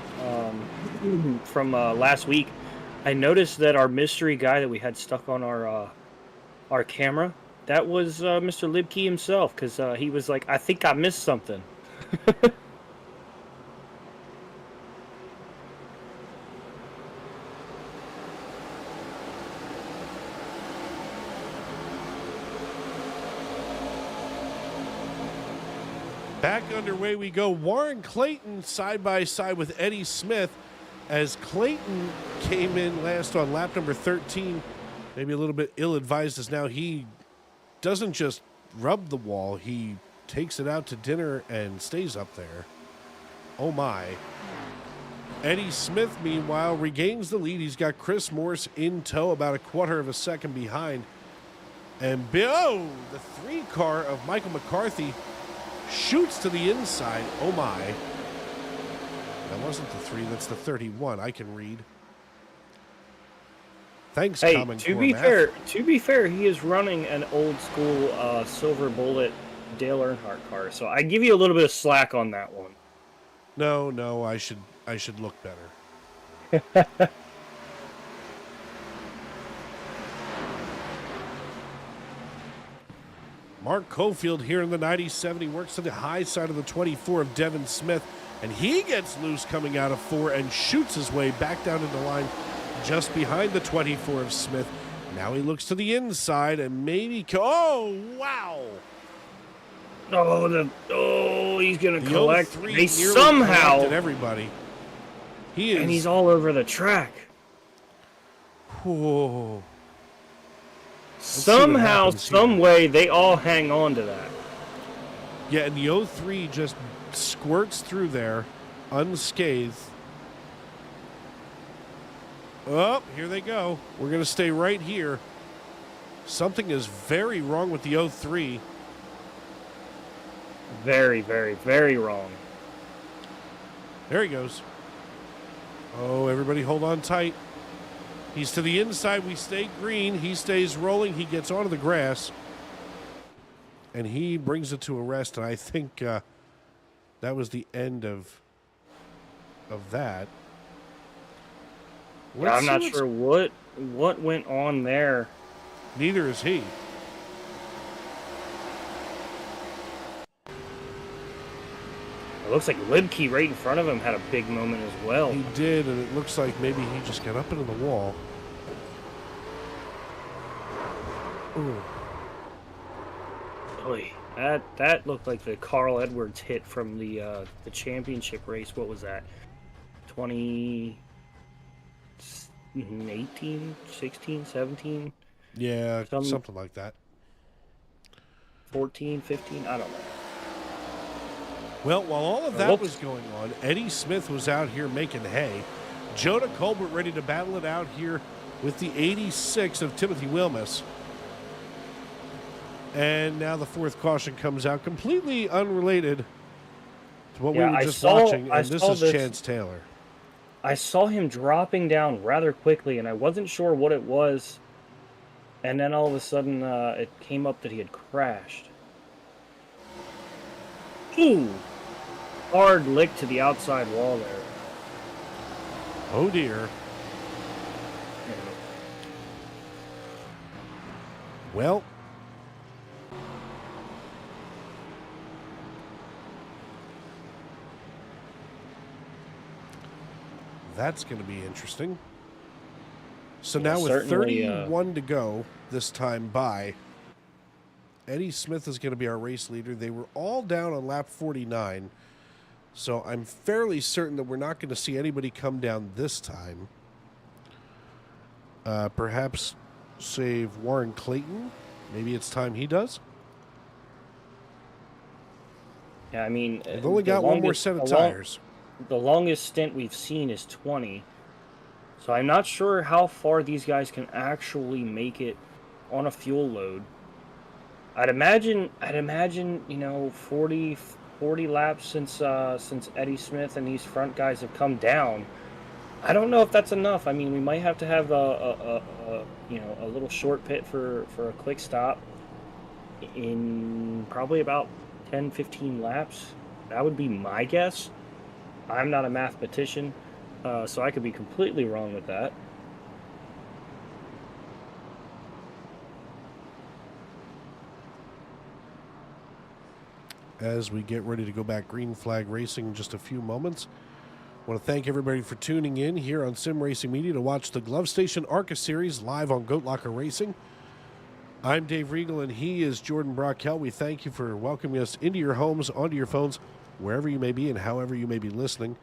Speaker 6: from last week, I noticed that our mystery guy that we had stuck on our camera, that was Mr. Libkey himself, because he was like, I think I missed something.
Speaker 5: Back underway we go. Warren Clayton side by side with Eddie Smith, as Clayton came in last on lap number 13, maybe a little bit ill-advised, as now he doesn't just rub the wall, he takes it out to dinner and stays up there. Oh my. Eddie Smith, meanwhile, regains the lead. He's got Chris Morse in tow, about a quarter of a second behind. And the 3 car of Michael McCarthy shoots to the inside. Oh my. That wasn't the 3, that's the 31. I can read. Thanks,
Speaker 6: hey,
Speaker 5: Common
Speaker 6: to
Speaker 5: Core
Speaker 6: be
Speaker 5: Math.
Speaker 6: to be fair, he is running an old school Silver Bullet Dale Earnhardt car, so I give you a little bit of slack on that one.
Speaker 5: No, I should look better. Mark Cofield here in the 97. He works to the high side of the 24 of Devin Smith, and he gets loose coming out of 4 and shoots his way back down into the line just behind the 24 of Smith. Now he looks to the inside and maybe... Oh, wow!
Speaker 6: He's going to collect.
Speaker 5: 03
Speaker 6: They
Speaker 5: nearly
Speaker 6: somehow...
Speaker 5: collected everybody.
Speaker 6: And he's all over the track.
Speaker 5: Whoa.
Speaker 6: Somehow, some way, they all hang on to that.
Speaker 5: Yeah, and the 03 just squirts through there unscathed. Oh, here they go. We're going to stay right here. Something is very wrong with the 03.
Speaker 6: Very, very, very wrong.
Speaker 5: There he goes. Oh, everybody hold on tight. He's to the inside. We stay green. He stays rolling. He gets onto the grass. And he brings it to a rest. And I think that was the end of that.
Speaker 6: I'm not sure what went on there.
Speaker 5: Neither is he.
Speaker 6: It looks like Libkey right in front of him had a big moment as well.
Speaker 5: He did, and it looks like maybe he just got up into the wall. Ooh.
Speaker 6: Boy, that looked like the Carl Edwards hit from the championship race. What was that? 2018, 16, 17?
Speaker 5: Yeah, something like that.
Speaker 6: 14, 15, I don't know.
Speaker 5: Well, while all of that was going on, Eddie Smith was out here making hay. Jonah Colbert ready to battle it out here with the 86 of Timothy Wilmus. And now the 4th caution comes out, completely unrelated to what we were just watching, and this is Chance Taylor.
Speaker 6: I saw him dropping down rather quickly, and I wasn't sure what it was. And then all of a sudden, it came up that he had crashed. Ooh! Hard lick to the outside wall there.
Speaker 5: Oh dear. Well, that's going to be interesting. So
Speaker 6: Yeah,
Speaker 5: now with
Speaker 6: certainly,
Speaker 5: 31 to go this time by, Eddie Smith is going to be our race leader. They were all down on lap 49, so I'm fairly certain that we're not going to see anybody come down this time. Perhaps save Warren Clayton. Maybe it's time he does.
Speaker 6: Yeah, I mean,
Speaker 5: They've only got one more set of tires.
Speaker 6: The longest stint we've seen is 20. So I'm not sure how far these guys can actually make it on a fuel load. I'd imagine, you know, 40 laps since Eddie Smith and these front guys have come down. I don't know if that's enough. I mean, we might have to have a little short pit for a quick stop in probably about 10-15 laps. That would be my guess. I'm not a mathematician, so I could be completely wrong with that.
Speaker 5: As we get ready to go back green flag racing in just a few moments, I want to thank everybody for tuning in here on Sim Racing Media to watch the Glove Station ARCA series live on Goat Locker Racing. I'm Dave Regal, and he is Jordan Brockell. We thank you for welcoming us into your homes, onto your phones, wherever you may be and however you may be listening.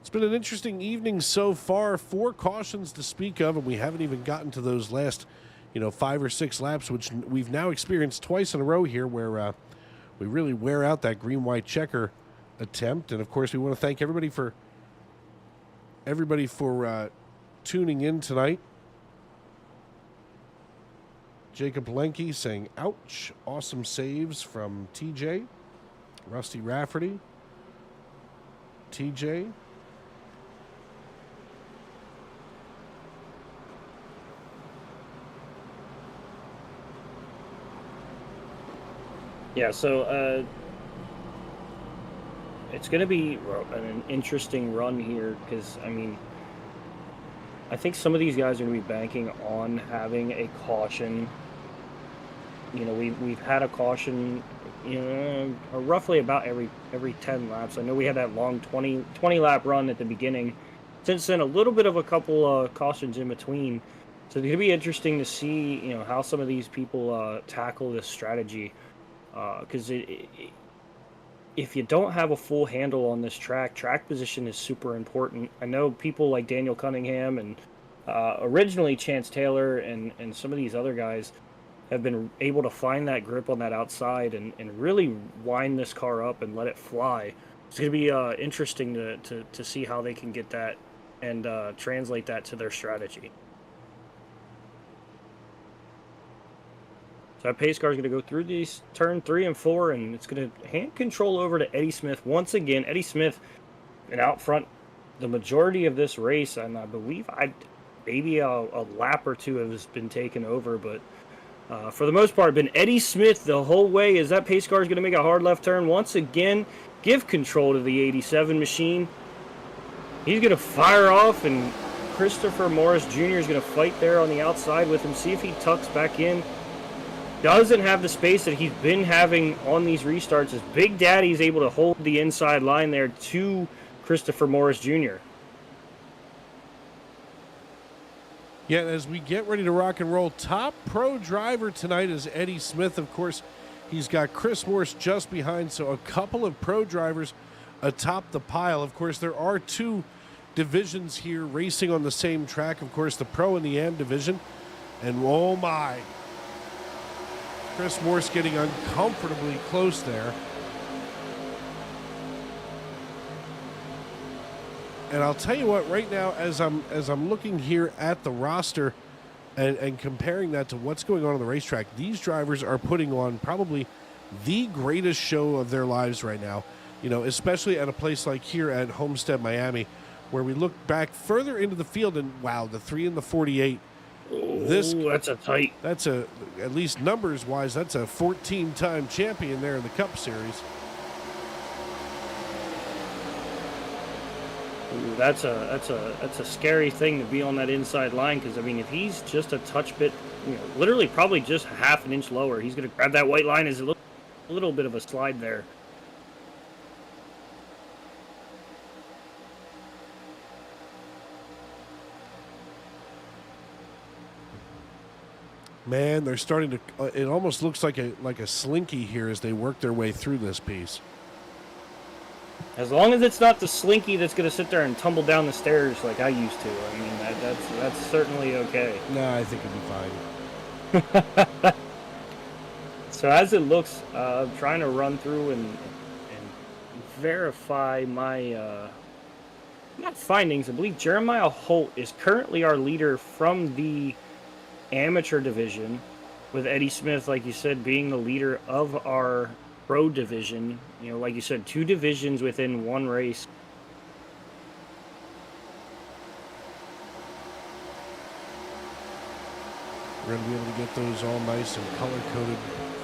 Speaker 5: It's been an interesting evening so far. 4 cautions to speak of, and we haven't even gotten to those last, 5 or 6 laps, which we've now experienced twice in a row here, where we really wear out that green-white checker attempt. And of course, we want to thank everybody for tuning in tonight. Jacob Lenke saying, ouch. Awesome saves from TJ. Rusty Rafferty. TJ.
Speaker 6: Yeah, so it's going to be an interesting run here because, I mean, I think some of these guys are going to be banking on having a caution. We've had a caution, roughly about every 10 laps. I know we had that long 20 lap run at the beginning. Since then, a little bit of a couple cautions in between. So it's going to be interesting to see, how some of these people tackle this strategy. Because if you don't have a full handle on this track position is super important. I know people like Daniel Cunningham and originally Chance Taylor and some of these other guys have been able to find that grip on that outside and really wind this car up and let it fly. It's going to be interesting to see how they can get that and translate that to their strategy. So that pace car is going to go through these turn 3 and 4, and it's going to hand control over to Eddie Smith once again. Eddie Smith been out front the majority of this race, and I believe maybe a lap or two has been taken over, but for the most part, been Eddie Smith the whole way. As that pace car is going to make a hard left turn once again, give control to the 87 machine. He's going to fire off, and Christopher Morris Jr. is going to fight there on the outside with him. See if he tucks back in. Doesn't have the space that he's been having on these restarts, as Big Daddy's able to hold the inside line there to Christopher Morris Jr.
Speaker 5: Yeah, as we get ready to rock and roll, top pro driver tonight is Eddie Smith. Of course, he's got Chris Morse just behind, so a couple of pro drivers atop the pile. Of course, there are 2 divisions here racing on the same track. Of course, the pro and the AM division. And oh my, Chris Morse getting uncomfortably close there. And I'll tell you what, right now, as I'm looking here at the roster and comparing that to what's going on the racetrack, these drivers are putting on probably the greatest show of their lives right now. Especially at a place like here at Homestead-Miami, where we look back further into the field and wow, the 3 and the 48.
Speaker 6: That's a tight.
Speaker 5: That's at least numbers wise, that's a 14-time champion there in the Cup Series.
Speaker 6: Ooh, that's a scary thing to be on that inside line, because I mean, if he's just a touch bit, literally probably just half an inch lower, he's going to grab that white line as a little bit of a slide there.
Speaker 5: Man, they're starting to. It almost looks like a slinky here as they work their way through this piece.
Speaker 6: As long as it's not the slinky that's going to sit there and tumble down the stairs like I used to. I mean, that's certainly okay.
Speaker 5: Nah, I think it'll be fine.
Speaker 6: So as it looks, I'm trying to run through and verify my not findings. I believe Jeremiah Holt is currently our leader from the amateur division, with Eddie Smith, like you said, being the leader of our pro division. You know, like you said, 2 divisions within one race.
Speaker 5: We're going to be able to get those all nice and color-coded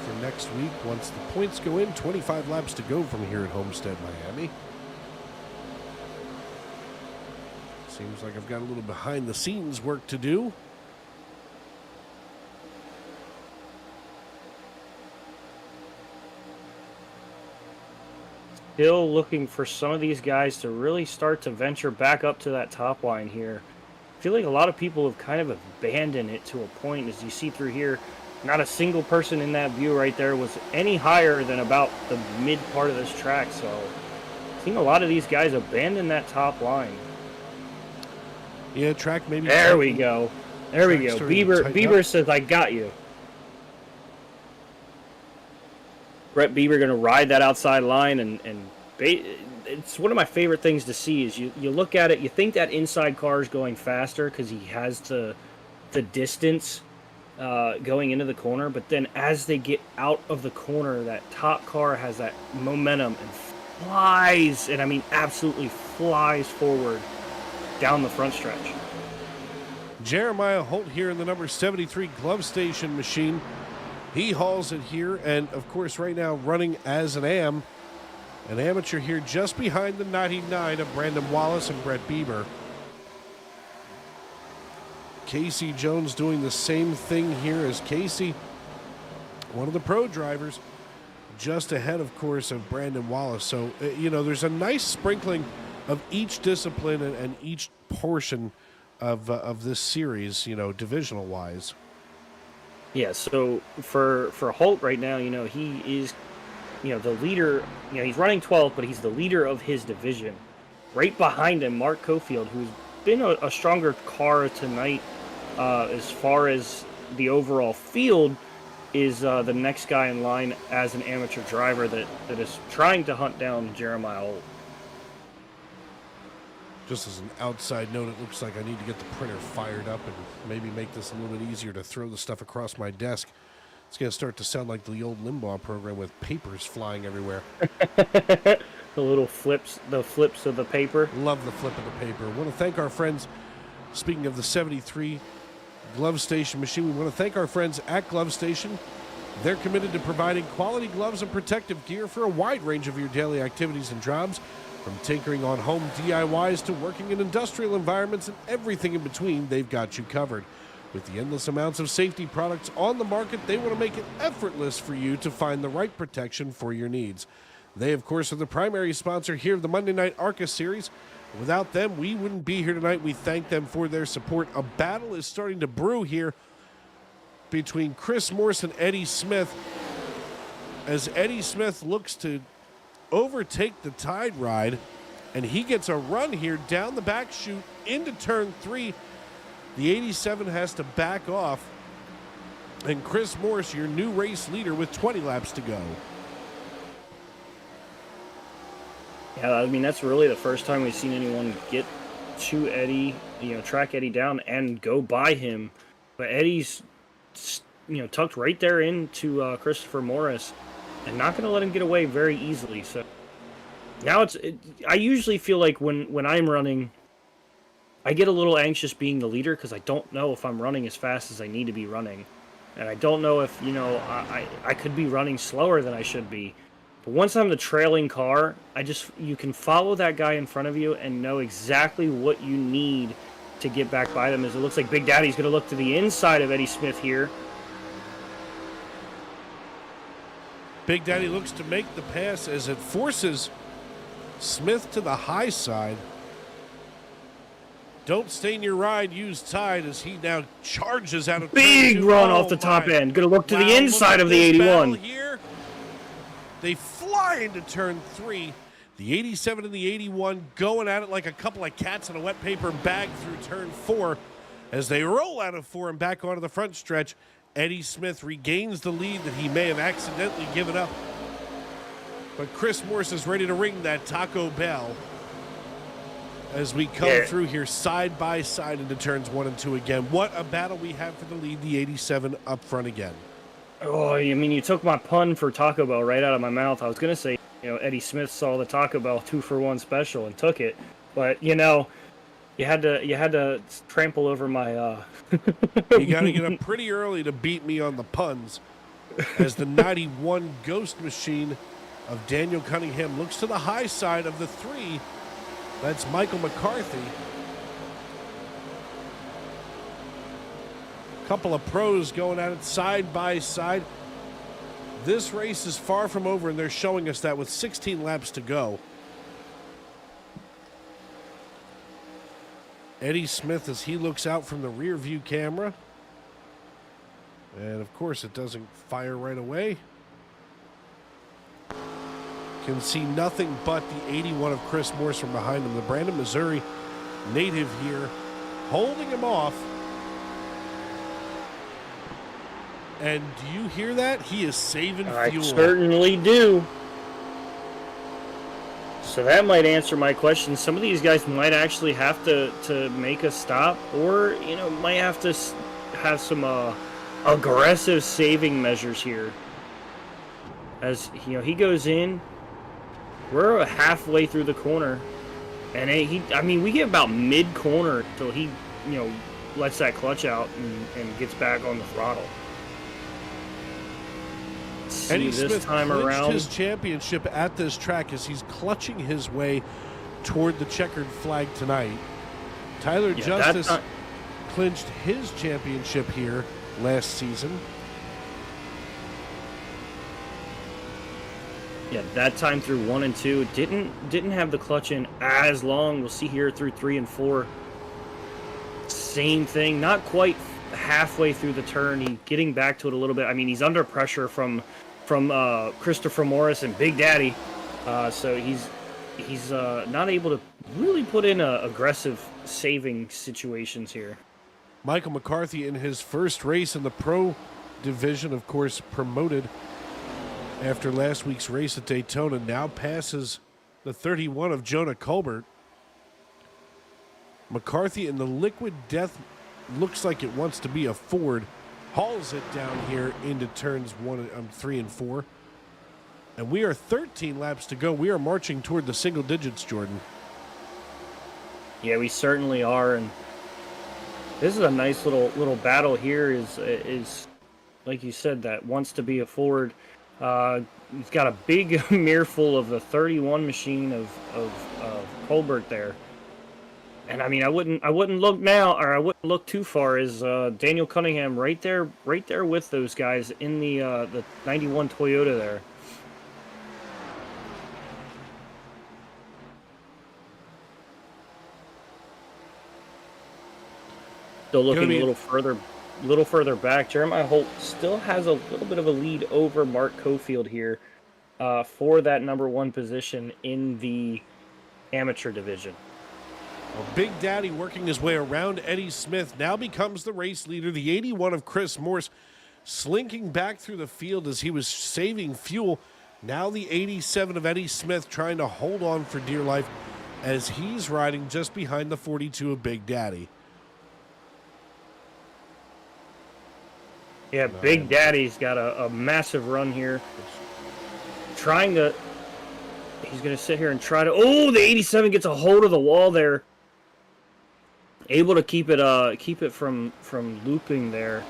Speaker 5: for next week once the points go in. 25 laps to go from here at Homestead-Miami. Seems like I've got a little behind-the-scenes work to do.
Speaker 6: Still looking for some of these guys to really start to venture back up to that top line here. I feel like a lot of people have kind of abandoned it to a point. As you see through here, not a single person in that view right there was any higher than about the mid part of this track. So I've seen a lot of these guys abandon that top line.
Speaker 5: Yeah, track maybe.
Speaker 6: There we go. There we go. Bieber says, I got you. Brett Bieber going to ride that outside line, and it's one of my favorite things to see. Is you look at it, you think that inside car is going faster because he has the distance going into the corner, but then as they get out of the corner, that top car has that momentum and flies, and I mean absolutely flies forward down the front stretch.
Speaker 5: Jeremiah Holt here in the number 73 glove station machine. He hauls it here, and of course right now running as an amateur here just behind the 99 of Brandon Wallace and Brett Bieber. Casey Jones doing the same thing here as Casey, one of the pro drivers, just ahead, of course, of Brandon Wallace. So, you know, there's a nice sprinkling of each discipline and each portion of this series, you know, divisional-wise.
Speaker 6: Yeah, so for Holt right now, you know, he is, you know, the leader. You know, he's running 12th, but he's the leader of his division. Right behind him, Mark Cofield, who's been a stronger car tonight as far as the overall field, is the next guy in line as an amateur driver that is trying to hunt down Jeremiah Holt.
Speaker 5: Just as an outside note, it looks like I need to get the printer fired up and maybe make this a little bit easier to throw the stuff across my desk. It's going to start to sound like the old Limbaugh program with papers flying everywhere.
Speaker 6: The little flips, the flips of the paper.
Speaker 5: Love the flip of the paper. I want to thank our friends, speaking of the 73 Glove Station machine, we want to thank our friends at Glove Station. They're committed to providing quality gloves and protective gear for a wide range of your daily activities and jobs. From tinkering on home DIYs to working in industrial environments and everything in between, they've got you covered. With the endless amounts of safety products on the market, they want to make it effortless for you to find the right protection for your needs. They, of course, are the primary sponsor here of the Monday Night ARCA series. Without them, we wouldn't be here tonight. We thank them for their support. A battle is starting to brew here between Chris Morse and Eddie Smith, as Eddie Smith looks to overtake the Tide Ride, and he gets a run here down the back chute into turn 3. The 87 has to back off, and Chris Morse, your new race leader, with 20 laps to go.
Speaker 6: Yeah, I mean, that's really the first time we've seen anyone get to Eddie, you know, track Eddie down and go by him. But Eddie's, you know, tucked right there into Christopher Morris and not going to let him get away very easily. So now I usually feel like when I'm running, I get a little anxious being the leader because I don't know if I'm running as fast as I need to be running. And I don't know if, you know, I could be running slower than I should be. But once I'm the trailing car, you can follow that guy in front of you and know exactly what you need to get back by them. As it looks like Big Daddy's going to look to the inside of Eddie Smith here.
Speaker 5: Big Daddy looks to make the pass as it forces Smith to the high side. Don't stain your ride, use Tide as he now charges out of turn
Speaker 6: Big
Speaker 5: two.
Speaker 6: run
Speaker 5: Oh
Speaker 6: off the top
Speaker 5: my.
Speaker 6: end. Gonna look to
Speaker 5: Wow,
Speaker 6: the
Speaker 5: look
Speaker 6: inside
Speaker 5: at
Speaker 6: of the
Speaker 5: this
Speaker 6: 81.
Speaker 5: battle here. They fly into turn 3. The 87 and the 81 going at it like a couple of cats in a wet paper bag through turn 4. As they roll out of 4 and back onto the front stretch, Eddie Smith regains the lead that he may have accidentally given up. But Chris Morse is ready to ring that Taco Bell as we come through here side by side into turns 1 and 2 again. What a battle we have for the lead, the 87 up front again.
Speaker 6: Oh, I mean, you took my pun for Taco Bell right out of my mouth. I was going to say, Eddie Smith saw the Taco Bell 2-for-1 special and took it. But, you had to trample over my...
Speaker 5: You got to get up pretty early to beat me on the puns as the 91 Ghost Machine of Daniel Cunningham looks to the high side of the 3. That's Michael McCarthy. Couple of pros going at it side by side. This race is far from over, and they're showing us that with 16 laps to go. Eddie Smith as he looks out from the rear view camera. And of course it doesn't fire right away. Can see nothing but the 81 of Chris Morse from behind him. The Brandon, Missouri native here holding him off. And do you hear that? He is saving fuel.
Speaker 6: I certainly do. So that might answer my question. Some of these guys might actually have to make a stop, or might have to have some aggressive saving measures here. As he goes in, we're halfway through the corner, and we get about mid corner until he lets that clutch out and gets back on the throttle.
Speaker 5: Eddie
Speaker 6: this
Speaker 5: Smith
Speaker 6: time
Speaker 5: clinched
Speaker 6: around
Speaker 5: his championship at this track as he's clutching his way toward the checkered flag tonight. Tyler Justice clinched his championship here last season.
Speaker 6: Yeah, that time through 1 and 2 didn't have the clutch in as long. We'll see here through 3 and 4. Same thing, not quite halfway through the turn. He's getting back to it a little bit. I mean, he's under pressure from Christopher Morris and Big Daddy, so he's not able to really put in aggressive saving situations here.
Speaker 5: Michael McCarthy in his first race in the pro division, of course, promoted after last week's race at Daytona, now passes the 31 of Jonah Colbert. McCarthy in the Liquid Death looks like it wants to be a Ford, hauls it down here into turns 3 and 4. And we are 13 laps to go. We are marching toward the single digits, Jordan.
Speaker 6: Yeah, we certainly are, and this is a nice little battle here. Is like you said, that wants to be a Ford. He's got a big mirror full of the 31 machine of Colbert there. And I mean, I wouldn't look now, or I wouldn't look too far. Is Daniel Cunningham right there with those guys in the 91 Toyota there? Still looking a little further back. Jeremiah Holt still has a little bit of a lead over Mark Cofield here for that number 1 position in the amateur division.
Speaker 5: Well, Big Daddy working his way around Eddie Smith now becomes the race leader. The 81 of Chris Morse slinking back through the field as he was saving fuel. Now the 87 of Eddie Smith trying to hold on for dear life as he's riding just behind the 42 of Big Daddy.
Speaker 6: Yeah, Big Daddy's got a massive run here. He's going to sit here and try to... Oh, the 87 gets a hold of the wall there. Able to keep it from looping there.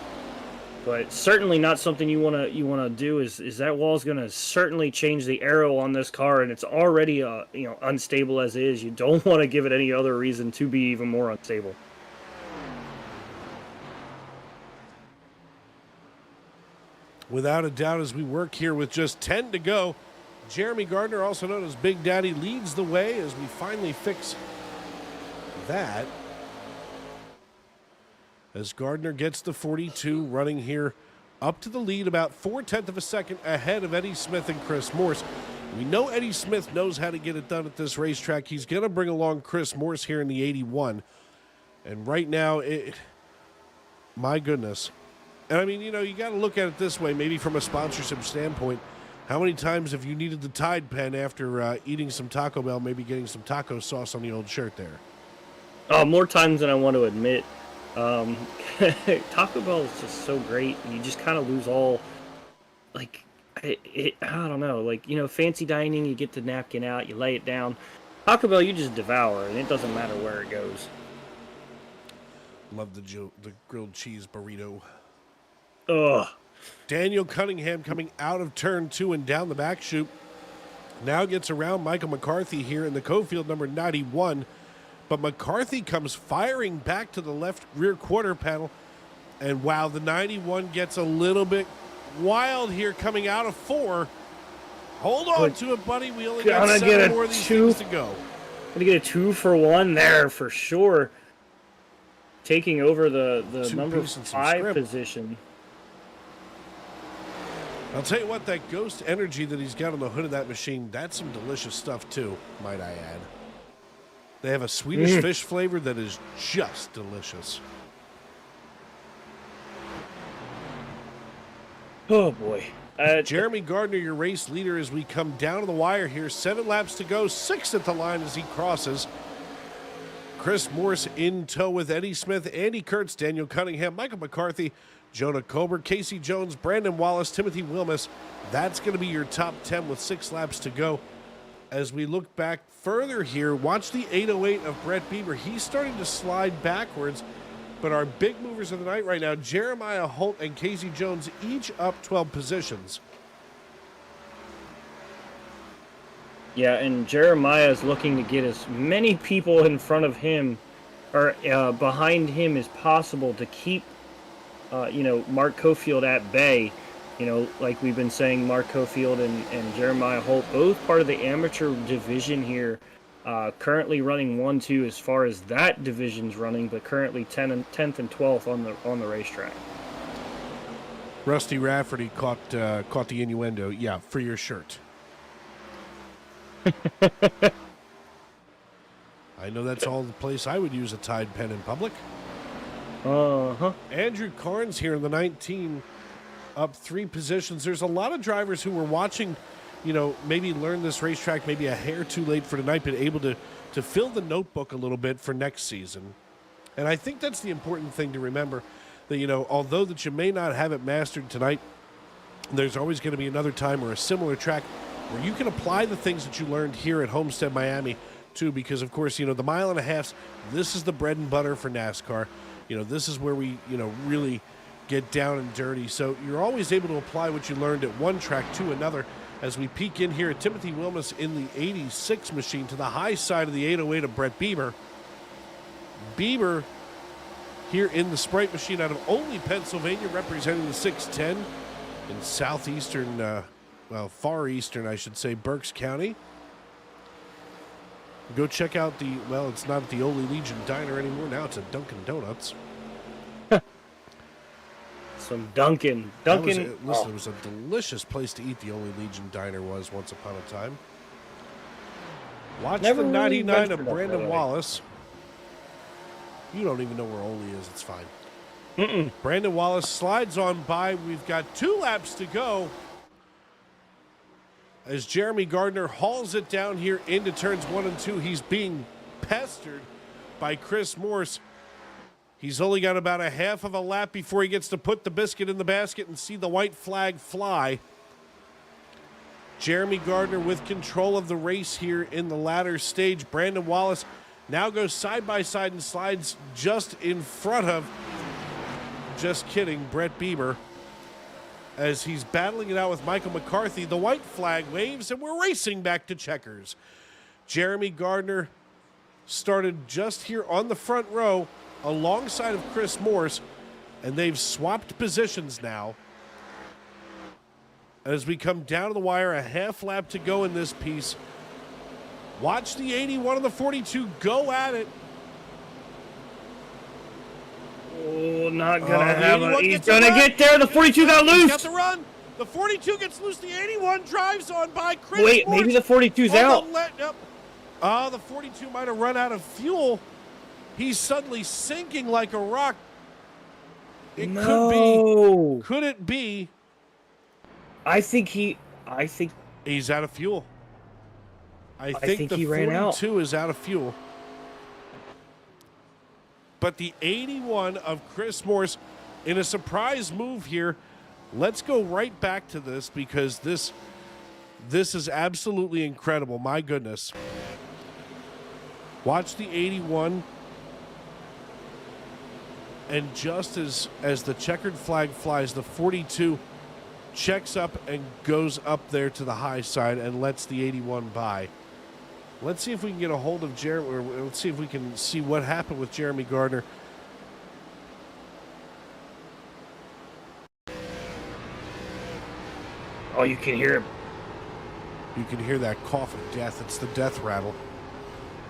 Speaker 6: But certainly not something you want to do. Is that wall's going to certainly change the aero on this car, and it's already unstable as is. You don't want to give it any other reason to be even more unstable.
Speaker 5: Without a doubt, as we work here with just 10 to go, Jeremy Gardner, also known as Big Daddy, leads the way as we finally fix that. as Gardner gets the 42, running here up to the lead about 4/10 of a second ahead of Eddie Smith and Chris Morse. We know Eddie Smith knows how to get it done at this racetrack. He's going to bring along Chris Morse here in the 81. And right now, my goodness. And I mean, you got to look at it this way, maybe from a sponsorship standpoint. How many times have you needed the Tide pen after eating some Taco Bell, maybe getting some taco sauce on the old shirt there?
Speaker 6: More times than I want to admit. Taco Bell is just so great, and you just kind of lose all, like, I don't know, like, fancy dining, you get the napkin out, you lay it down. Taco Bell, you just devour, and it doesn't matter where it goes.
Speaker 5: Love the grilled cheese burrito.
Speaker 6: Ugh.
Speaker 5: Daniel Cunningham coming out of turn 2 and down the back chute. Now gets around Michael McCarthy here in the Cofield number 91. But McCarthy comes firing back to the left rear quarter panel. And wow, the 91 gets a little bit wild here coming out of 4. Hold on to it, buddy. We only got 7 more of these things to go.
Speaker 6: Gonna get a 2-for-1 there for sure. Taking over the number 5 position.
Speaker 5: I'll tell you what, that ghost energy that he's got on the hood of that machine, that's some delicious stuff too, might I add. They have a Swedish fish flavor that is just delicious.
Speaker 6: Oh, boy.
Speaker 5: Jeremy Gardner, your race leader, as we come down to the wire here. 7 laps to go, 6 at the line as he crosses. Chris Morse in tow with Eddie Smith, Andy Kurtz, Daniel Cunningham, Michael McCarthy, Jonah Kober, Casey Jones, Brandon Wallace, Timothy Wilmus. That's going to be your top 10 with 6 laps to go. As we look back further here, watch the 808 of Brett Bieber. He's starting to slide backwards, but our big movers of the night right now, Jeremiah Holt and Casey Jones, each up 12 positions.
Speaker 6: Yeah, and Jeremiah is looking to get as many people in front of him or behind him as possible to keep, Mark Cofield at bay. Like we've been saying, Mark Cofield and Jeremiah Holt, both part of the amateur division here, currently running 1-2 as far as that division's running, but currently 10th and 12th on the racetrack.
Speaker 5: Rusty Rafferty caught the innuendo. Yeah, for your shirt. I know that's all the place I would use a Tide pen in public. Andrew Carnes here in the 19, up 3 positions. There's a lot of drivers who were watching, maybe learn this racetrack maybe a hair too late for tonight, but able to fill the notebook a little bit for next season. And I think that's the important thing to remember, that, although that you may not have it mastered tonight, there's always going to be another time or a similar track where you can apply the things that you learned here at Homestead-Miami too, because of course, the mile and a half, this is the bread and butter for NASCAR. This is where we, really get down and dirty. So you're always able to apply what you learned at one track to another. As we peek in here at Timothy Wilmus in the 86 machine to the high side of the 808 of Brett Bieber. Bieber here in the Sprite machine out of Olney, Pennsylvania, representing the 610 in southeastern, far eastern, I should say, Berks County. Go check out it's not at the Ole Legion Diner anymore. Now it's at Dunkin' Donuts.
Speaker 6: Some Dunkin'.
Speaker 5: It was a delicious place to eat. The Ole Legion Diner was once upon a time. Watch the 99 of Brandon Wallace. You don't even know where Ole is. It's fine. Brandon Wallace slides on by. We've got 2 laps to go. As Jeremy Gardner hauls it down here into turns 1 and 2, he's being pestered by Chris Morse. He's only got about a half of a lap before he gets to put the biscuit in the basket and see the white flag fly. Jeremy Gardner with control of the race here in the latter stage. Brandon Wallace now goes side by side and slides just in front of, just kidding, Brett Bieber. As he's battling it out with Michael McCarthy, the white flag waves, and we're racing back to checkers. Jeremy Gardner started just here on the front row alongside of Chris Morse, and they've swapped positions now. As we come down to the wire, a half lap to go in this piece. Watch the 81 and the 42 go at it.
Speaker 6: Oh, not gonna
Speaker 5: the
Speaker 6: have
Speaker 5: 81
Speaker 6: it. He's
Speaker 5: gets a
Speaker 6: gonna
Speaker 5: run.
Speaker 6: get there. The 42 got
Speaker 5: He's
Speaker 6: loose.
Speaker 5: got the run. The 42 gets loose. The 81 drives on by Chris
Speaker 6: Wait,
Speaker 5: Morse.
Speaker 6: maybe the 42's
Speaker 5: on
Speaker 6: out.
Speaker 5: The 42 might have run out of fuel. He's suddenly sinking like a rock. It could be. Could it be?
Speaker 6: I think
Speaker 5: he's out of fuel. I think the
Speaker 6: he ran out.
Speaker 5: 42 is out of fuel. But the 81 of Chris Morse in a surprise move here. Let's go right back to this because this is absolutely incredible. My goodness. Watch the 81. And just as the checkered flag flies, the 42 checks up and goes up there to the high side and lets the 81 by. Let's see if we can get a hold of Jeremy, or let's see if we can see what happened with Jeremy Gardner.
Speaker 6: Oh, you can hear him.
Speaker 5: You can hear that cough of death. It's the death rattle.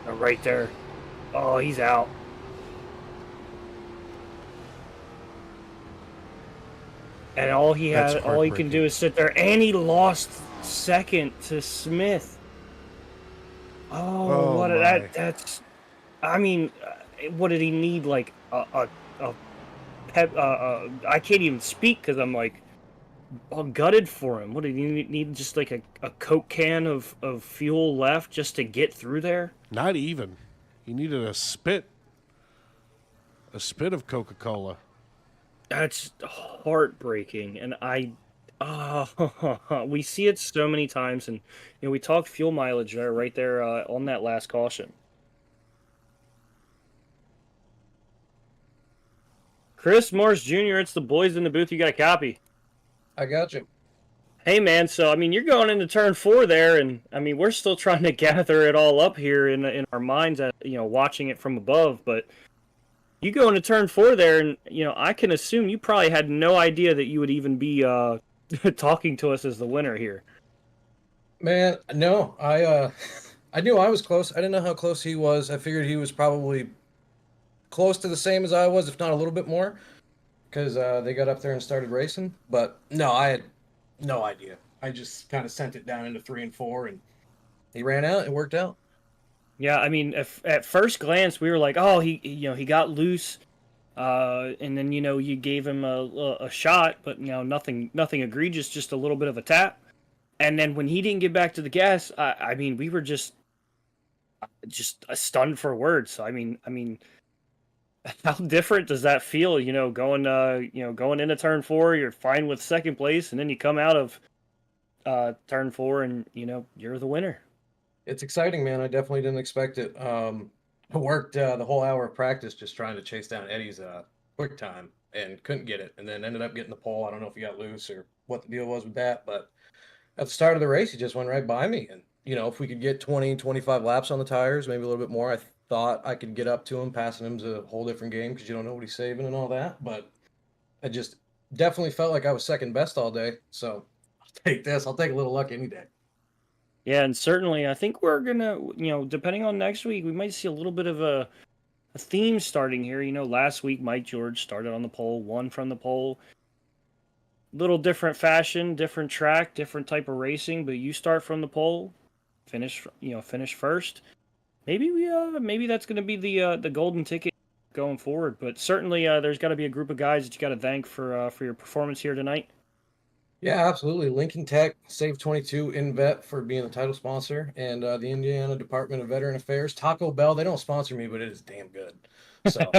Speaker 6: Right there. Oh, he's out. And all he can do is sit there, and he lost second to Smith. Oh, that's. I mean, what did he need? Like I can't even speak because I'm like all gutted for him. What did he need? Just like a Coke can of fuel left just to get through there?
Speaker 5: Not even. He needed a spit of Coca-Cola.
Speaker 6: That's heartbreaking, and we see it so many times, and we talked fuel mileage there, right there on that last caution. Chris Morse Jr., it's the boys in the booth. You got a copy?
Speaker 9: I got you.
Speaker 6: Hey, man, so, I mean, you're going into turn 4 there, and, I mean, we're still trying to gather it all up here in our minds, watching it from above, but you go into turn 4 there, and, I can assume you probably had no idea that you would even be talking to us as the winner here.
Speaker 9: Man, no, I knew I was close. I didn't know how close he was. I figured he was probably close to the same as I was, if not a little bit more, because they got up there and started racing. But no, I had no idea. I just kind of sent it down into 3 and 4, and he ran out. It worked out.
Speaker 6: Yeah, I mean, at first glance, we were like, oh, he got loose, and then, you gave him a shot, but, nothing egregious, just a little bit of a tap. And then when he didn't get back to the gas, I mean, we were just stunned for words. So, I mean, how different does that feel, going into turn 4, you're fine with second place, and then you come out of turn 4 and, you're the winner.
Speaker 9: It's exciting, man. I definitely didn't expect it. I worked the whole hour of practice just trying to chase down Eddie's quick time and couldn't get it, and then ended up getting the pole. I don't know if he got loose or what the deal was with that, but at the start of the race, he just went right by me. And, if we could get 20, 25 laps on the tires, maybe a little bit more, I thought I could get up to him. Passing him's a whole different game because you don't know what he's saving and all that. But I just definitely felt like I was second best all day. So I'll take this. I'll take a little luck any day.
Speaker 6: Yeah, and certainly I think we're going to, depending on next week, we might see a little bit of a theme starting here. Last week Mike George started on the pole, won from the pole. Little different fashion, different track, different type of racing, but you start from the pole, finish first. Maybe that's going to be the golden ticket going forward. But certainly there's got to be a group of guys that you got to thank for your performance here tonight.
Speaker 9: Yeah, absolutely. Lincoln Tech, Save 22, InVet for being the title sponsor, and the Indiana Department of Veteran Affairs. Taco Bell, they don't sponsor me, but it is damn good. So,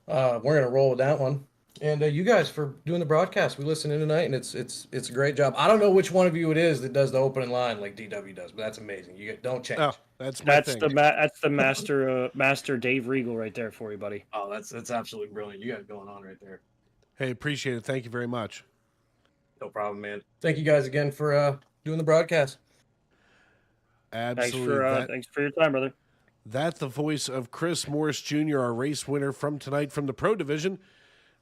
Speaker 9: we're going to roll with that one. And you guys for doing the broadcast. We listened in tonight, and it's a great job. I don't know which one of you it is that does the opening line like DW does, but that's amazing. You don't change.
Speaker 5: Oh, that's
Speaker 6: the master Dave Regal right there for you, buddy.
Speaker 9: Oh, that's absolutely brilliant. You got it going on right there.
Speaker 5: Hey, appreciate it. Thank you very much.
Speaker 9: No problem, man. Thank you guys again for doing the broadcast.
Speaker 5: Absolutely.
Speaker 6: Thanks for your time, brother.
Speaker 5: That's the voice of Chris Morse Jr., our race winner from tonight from the Pro Division.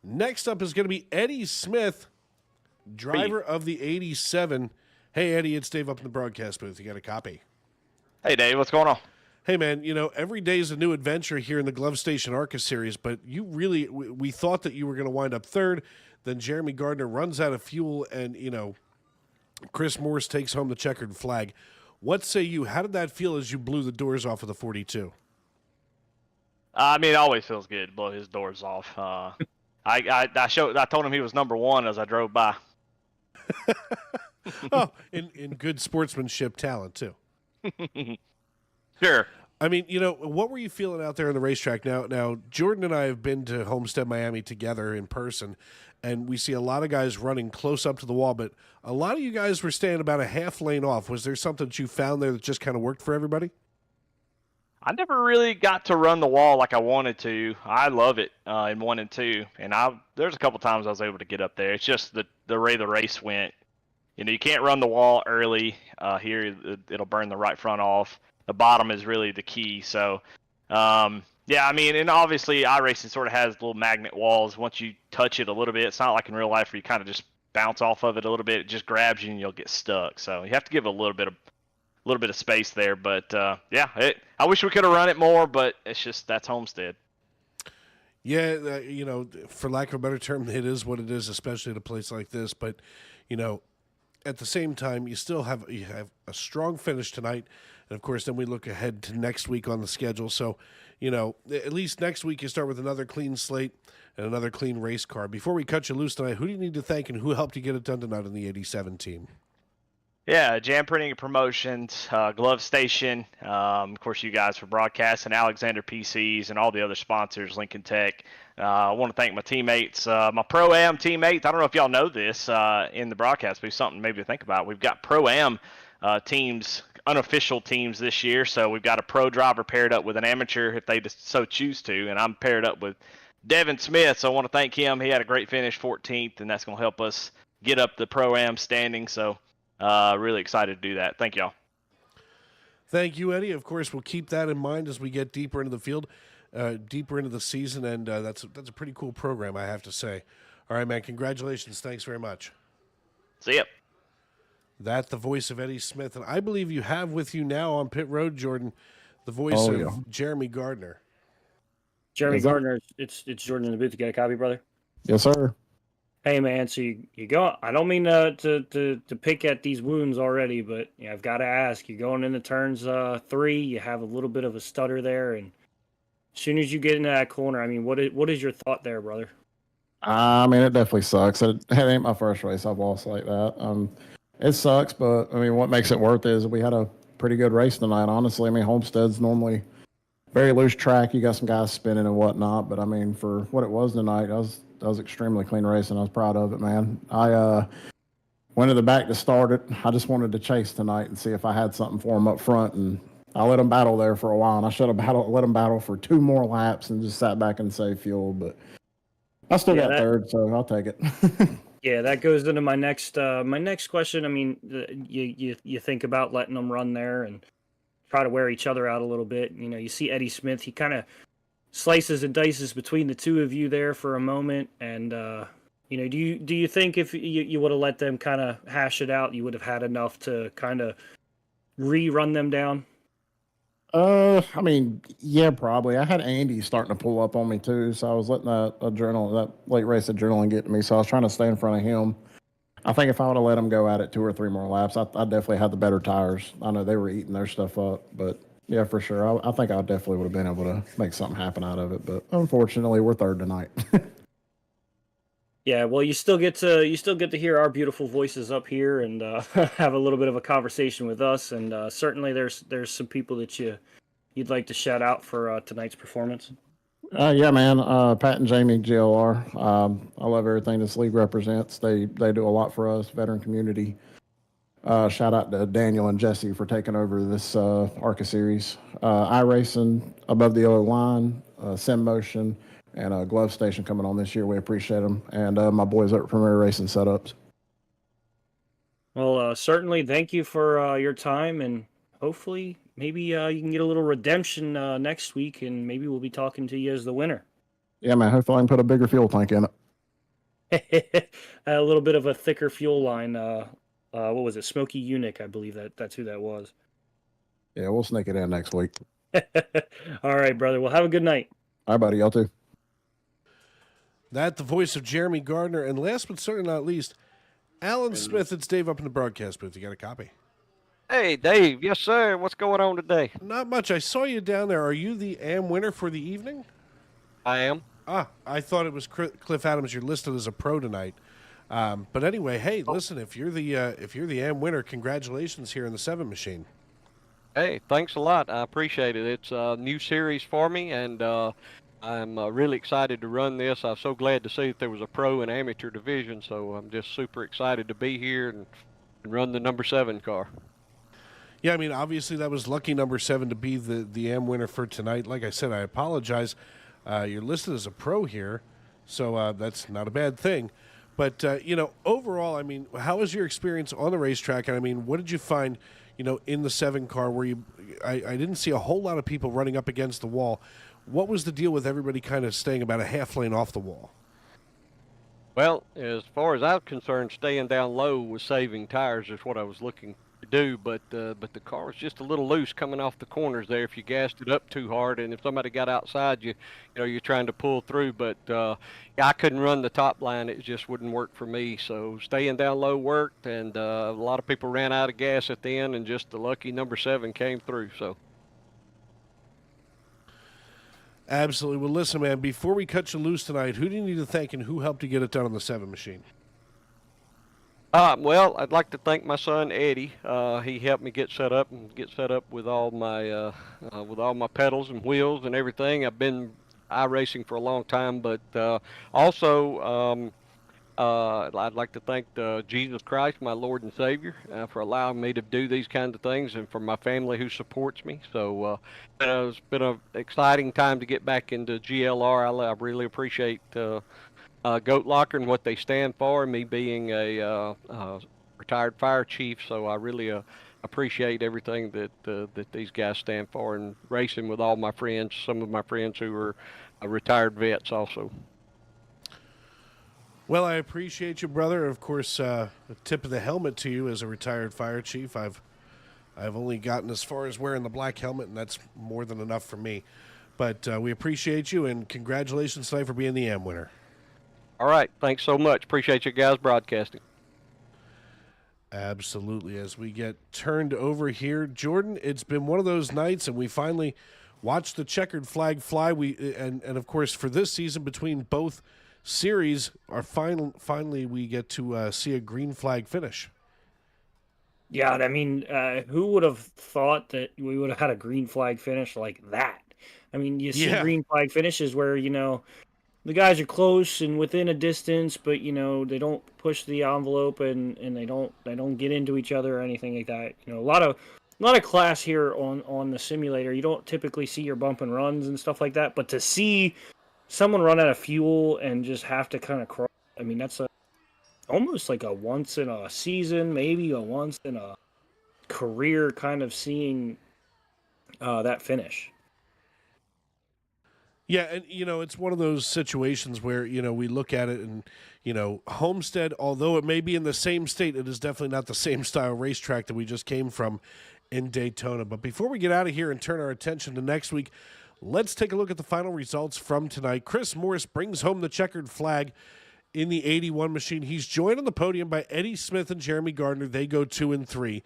Speaker 5: Next up is going to be Eddie Smith, driver of the 87. Hey, Eddie, it's Dave up in the broadcast booth. You got a copy?
Speaker 8: Hey, Dave, what's going on?
Speaker 5: Hey, man, every day is a new adventure here in the Glove Station ARCA series, but we thought that you were going to wind up third. Then Jeremy Gardner runs out of fuel, and, Chris Morse takes home the checkered flag. What say you? How did that feel as you blew the doors off of the 42?
Speaker 2: I mean, it always feels good to blow his doors off. I told him he was number one as I drove by.
Speaker 5: Oh, in good sportsmanship talent, too.
Speaker 2: Sure.
Speaker 5: I mean, what were you feeling out there on the racetrack? Now, Jordan and I have been to Homestead-Miami together in person, and we see a lot of guys running close up to the wall, but a lot of you guys were staying about a half lane off. Was there something that you found there that just kind of worked for everybody?
Speaker 2: I never really got to run the wall like I wanted to. I love it in 1 and 2, and there's a couple times I was able to get up there. It's just the way the race went. You can't run the wall early here. It'll burn the right front off. The bottom is really the key. So, yeah, I mean, and obviously iRacing sort of has little magnet walls. Once you touch it a little bit, it's not like in real life where you kind of just bounce off of it a little bit. It just grabs you and you'll get stuck. So you have to give a little bit of space there. But yeah, I wish we could have run it more, but it's just that's Homestead.
Speaker 5: Yeah, for lack of a better term, it is what it is, especially at a place like this. But at the same time, you have a strong finish tonight. And, of course, then we look ahead to next week on the schedule. So, at least next week you start with another clean slate and another clean race car. Before we cut you loose tonight, who do you need to thank and who helped you get it done tonight on the 87 team?
Speaker 2: Yeah, Jam Printing and Promotions, Glove Station, of course, you guys for broadcasting, Alexander PCs, and all the other sponsors, Lincoln Tech. I want to thank my teammates, my Pro-Am teammates. I don't know if y'all know this in the broadcast, but it's something maybe to think about. We've got Pro-Am teams, unofficial teams this year, so we've got a pro driver paired up with an amateur if they so choose to, and I'm paired up with Devin Smith, so I want to thank him. He had a great finish, 14th, and that's going to help us get up the Pro-Am standing, so really excited to do that. Thank y'all.
Speaker 5: Thank you, Eddie. Of course, we'll keep that in mind as we get deeper into the field, deeper into the season, and that's a pretty cool program, I have to say. All right, man, congratulations. Thanks very much.
Speaker 2: See ya.
Speaker 5: That's the voice of Eddie Smith, and I believe you have with you now on pit road, Jordan, the voice of Jeremy Gardner.
Speaker 6: Jeremy Gardner, it's Jordan in the booth. You got a copy, brother?
Speaker 10: Yes, sir.
Speaker 6: Hey, man, so you go. I don't mean to pick at these wounds already, but I've got to ask. You're going into turns 3. You have a little bit of a stutter there, and as soon as you get into that corner, I mean, what is your thought there, brother?
Speaker 10: I mean, it definitely sucks. It ain't my first race I've lost like that. It sucks, but I mean, what makes it worth it is we had a pretty good race tonight. Honestly, I mean, Homestead's normally very loose track. You got some guys spinning and whatnot, but I mean, for what it was tonight, that was extremely clean race, and I was proud of it, man. I went to the back to start it. I just wanted to chase tonight and see if I had something for them up front, and I let them battle there for a while, and I should have let them battle for 2 more laps and just sat back and saved fuel, but I still got third, so I'll take it.
Speaker 6: Yeah, that goes into my next question. I mean, you think about letting them run there and try to wear each other out a little bit. You see Eddie Smith, he kind of slices and dices between the two of you there for a moment, and do you think if you would have let them kind of hash it out, you would have had enough to kind of rerun them down?
Speaker 10: I mean, yeah, probably. I had Andy starting to pull up on me too, so I was letting that late race adrenaline get to me. So I was trying to stay in front of him. I think if I would have let him go at it 2 or 3 more laps, I definitely had the better tires. I know they were eating their stuff up, but yeah, for sure. I think I definitely would have been able to make something happen out of it. But unfortunately, we're third tonight.
Speaker 6: Yeah, well, you still get to hear our beautiful voices up here and have a little bit of a conversation with us. And certainly, there's some people that you'd like to shout out for tonight's performance.
Speaker 10: Yeah, man. Pat and Jamie, GLR. I love everything this league represents. They do a lot for us, veteran community. Shout out to Daniel and Jesse for taking over this ARCA series. iRacing, Above the Yellow Line, Sim Motion, and Glove Station coming on this year. We appreciate them. And my boys at Premier Racing Setups.
Speaker 6: Well, certainly thank you for your time, and hopefully maybe you can get a little redemption next week, and maybe we'll be talking to you as the winner.
Speaker 10: Yeah, man. Hopefully I can put a bigger fuel tank in
Speaker 6: it. A little bit of a thicker fuel line. What was it? Smokey Eunuch, I believe that's who that was.
Speaker 10: Yeah, we'll sneak it in next week.
Speaker 6: All right, brother. Well, have a good night.
Speaker 10: All right, buddy. Y'all too.
Speaker 5: That the voice of Jeremy Gardner, and last but certainly not least, Alan Smith. It's Dave up in the broadcast booth. You got a copy?
Speaker 11: Hey, Dave. Yes, sir. What's going on today?
Speaker 5: Not much. I saw you down there. Are you the AM winner for the evening?
Speaker 11: I am.
Speaker 5: I thought it was Cliff Adams. You're listed as a pro tonight. But anyway, hey, listen. If you're the AM winner, congratulations here in the 7 machine.
Speaker 11: Hey, thanks a lot. I appreciate it. It's a new series for me, and I'm really excited to run this. I'm so glad to see that there was a pro and amateur division, so I'm just super excited to be here and run the number 7 car.
Speaker 5: Yeah, I mean, obviously that was lucky number 7 to be the AM winner for tonight. Like I said, I apologize. You're listed as a pro here, so that's not a bad thing. But, overall, I mean, how was your experience on the racetrack? And, I mean, what did you find, in the 7 car where I didn't see a whole lot of people running up against the wall. What was the deal with everybody kind of staying about a half lane off the wall?
Speaker 11: Well, as far as I'm concerned, staying down low was saving tires is what I was looking to do, but the car was just a little loose coming off the corners there if you gassed it up too hard, and if somebody got outside you're trying to pull through, but I couldn't run the top line. It just wouldn't work for me, so staying down low worked, and a lot of people ran out of gas at the end, and just the lucky number 7 came through. So
Speaker 5: Absolutely. Well, listen, man, before we cut you loose tonight, who do you need to thank and who helped you get it done on the 7 machine?
Speaker 11: Well, I'd like to thank my son Eddie. He helped me get set up with all my pedals and wheels and everything. I've been iRacing for a long time, but also I'd like to thank Jesus Christ, my Lord and Savior, for allowing me to do these kinds of things, and for my family who supports me. So it's been an exciting time to get back into GLR. I really appreciate Goat Locker and what they stand for, me being a retired fire chief, so I really appreciate everything that these guys stand for, and racing with all my friends, some of my friends who are retired vets also.
Speaker 5: Well, I appreciate you, brother. Of course, a tip of the helmet to you as a retired fire chief. I've only gotten as far as wearing the black helmet, and that's more than enough for me. But we appreciate you, and congratulations tonight for being the AM winner.
Speaker 11: All right. Thanks so much. Appreciate you guys broadcasting.
Speaker 5: Absolutely. As we get turned over here, Jordan, it's been one of those nights, and we finally watched the checkered flag fly. And of course, for this season, between both series, finally we get to see a green flag finish.
Speaker 6: Yeah, I mean, who would have thought that we would have had a green flag finish like that? I mean, you see green flag finishes where, the guys are close and within a distance, but they don't push the envelope and they don't get into each other or anything like that. A lot of class here on the simulator. You don't typically see your bump and runs and stuff like that, but to see someone run out of fuel and just have to kind of cross, I mean, that's almost like a once in a season, maybe a once in a career kind of seeing that finish.
Speaker 5: Yeah, and it's one of those situations where we look at it and Homestead, although it may be in the same state, it is definitely not the same style racetrack that we just came from in Daytona. But before we get out of here and turn our attention to next week, let's take a look at the final results from tonight. Chris Morris brings home the checkered flag in the 81 machine. He's joined on the podium by Eddie Smith and Jeremy Gardner. They go 2 and 3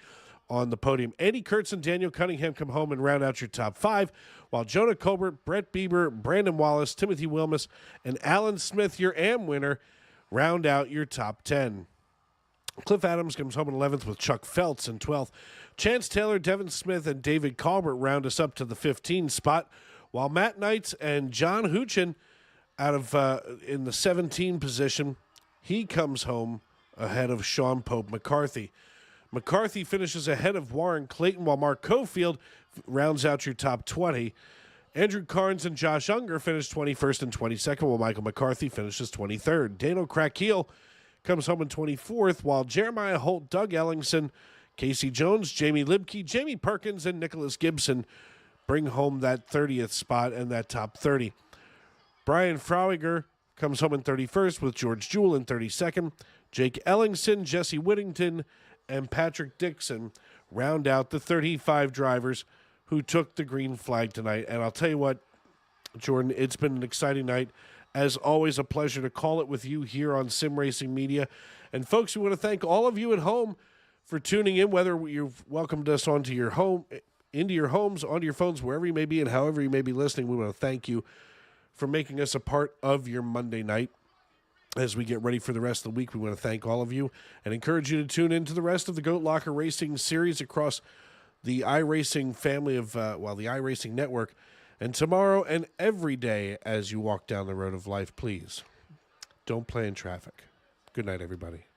Speaker 5: on the podium. Andy Kurtz and Daniel Cunningham come home and round out your top 5, while Jonah Colbert, Brett Bieber, Brandon Wallace, Timothy Wilmus, and Alan Smith, your AM winner, round out your top 10. Cliff Adams comes home in 11th with Chuck Feltz in 12th. Chance Taylor, Devin Smith, and David Colbert round us up to the 15 spot, while Matt Knights and John Huchin out of in the 17 position, he comes home ahead of Sean Pope McCarthy. McCarthy finishes ahead of Warren Clayton, while Mark Cofield rounds out your top 20. Andrew Carnes and Josh Unger finish 21st and 22nd, while Michael McCarthy finishes 23rd. Dano Crackeel comes home in 24th, while Jeremiah Holt, Doug Ellingson, Casey Jones, Jamie Libke, Jamie Perkins, and Nicholas Gibson bring home that 30th spot and that top 30. Brian Frauiger comes home in 31st, with George Jewell in 32nd. Jake Ellingson, Jesse Whittington, and Patrick Dixon round out the 35 drivers who took the green flag tonight. And I'll tell you what, Jordan, it's been an exciting night. As always, a pleasure to call it with you here on Sim Racing Media. And folks, we want to thank all of you at home for tuning in, whether you've welcomed us onto your home, into your homes, onto your phones, wherever you may be and however you may be listening. We want to thank you for making us a part of your Monday night. As we get ready for the rest of the week, we want to thank all of you and encourage you to tune into the rest of the Goat Locker Racing series across the iRacing family of, the iRacing network. And tomorrow and every day as you walk down the road of life, please don't play in traffic. Good night, everybody.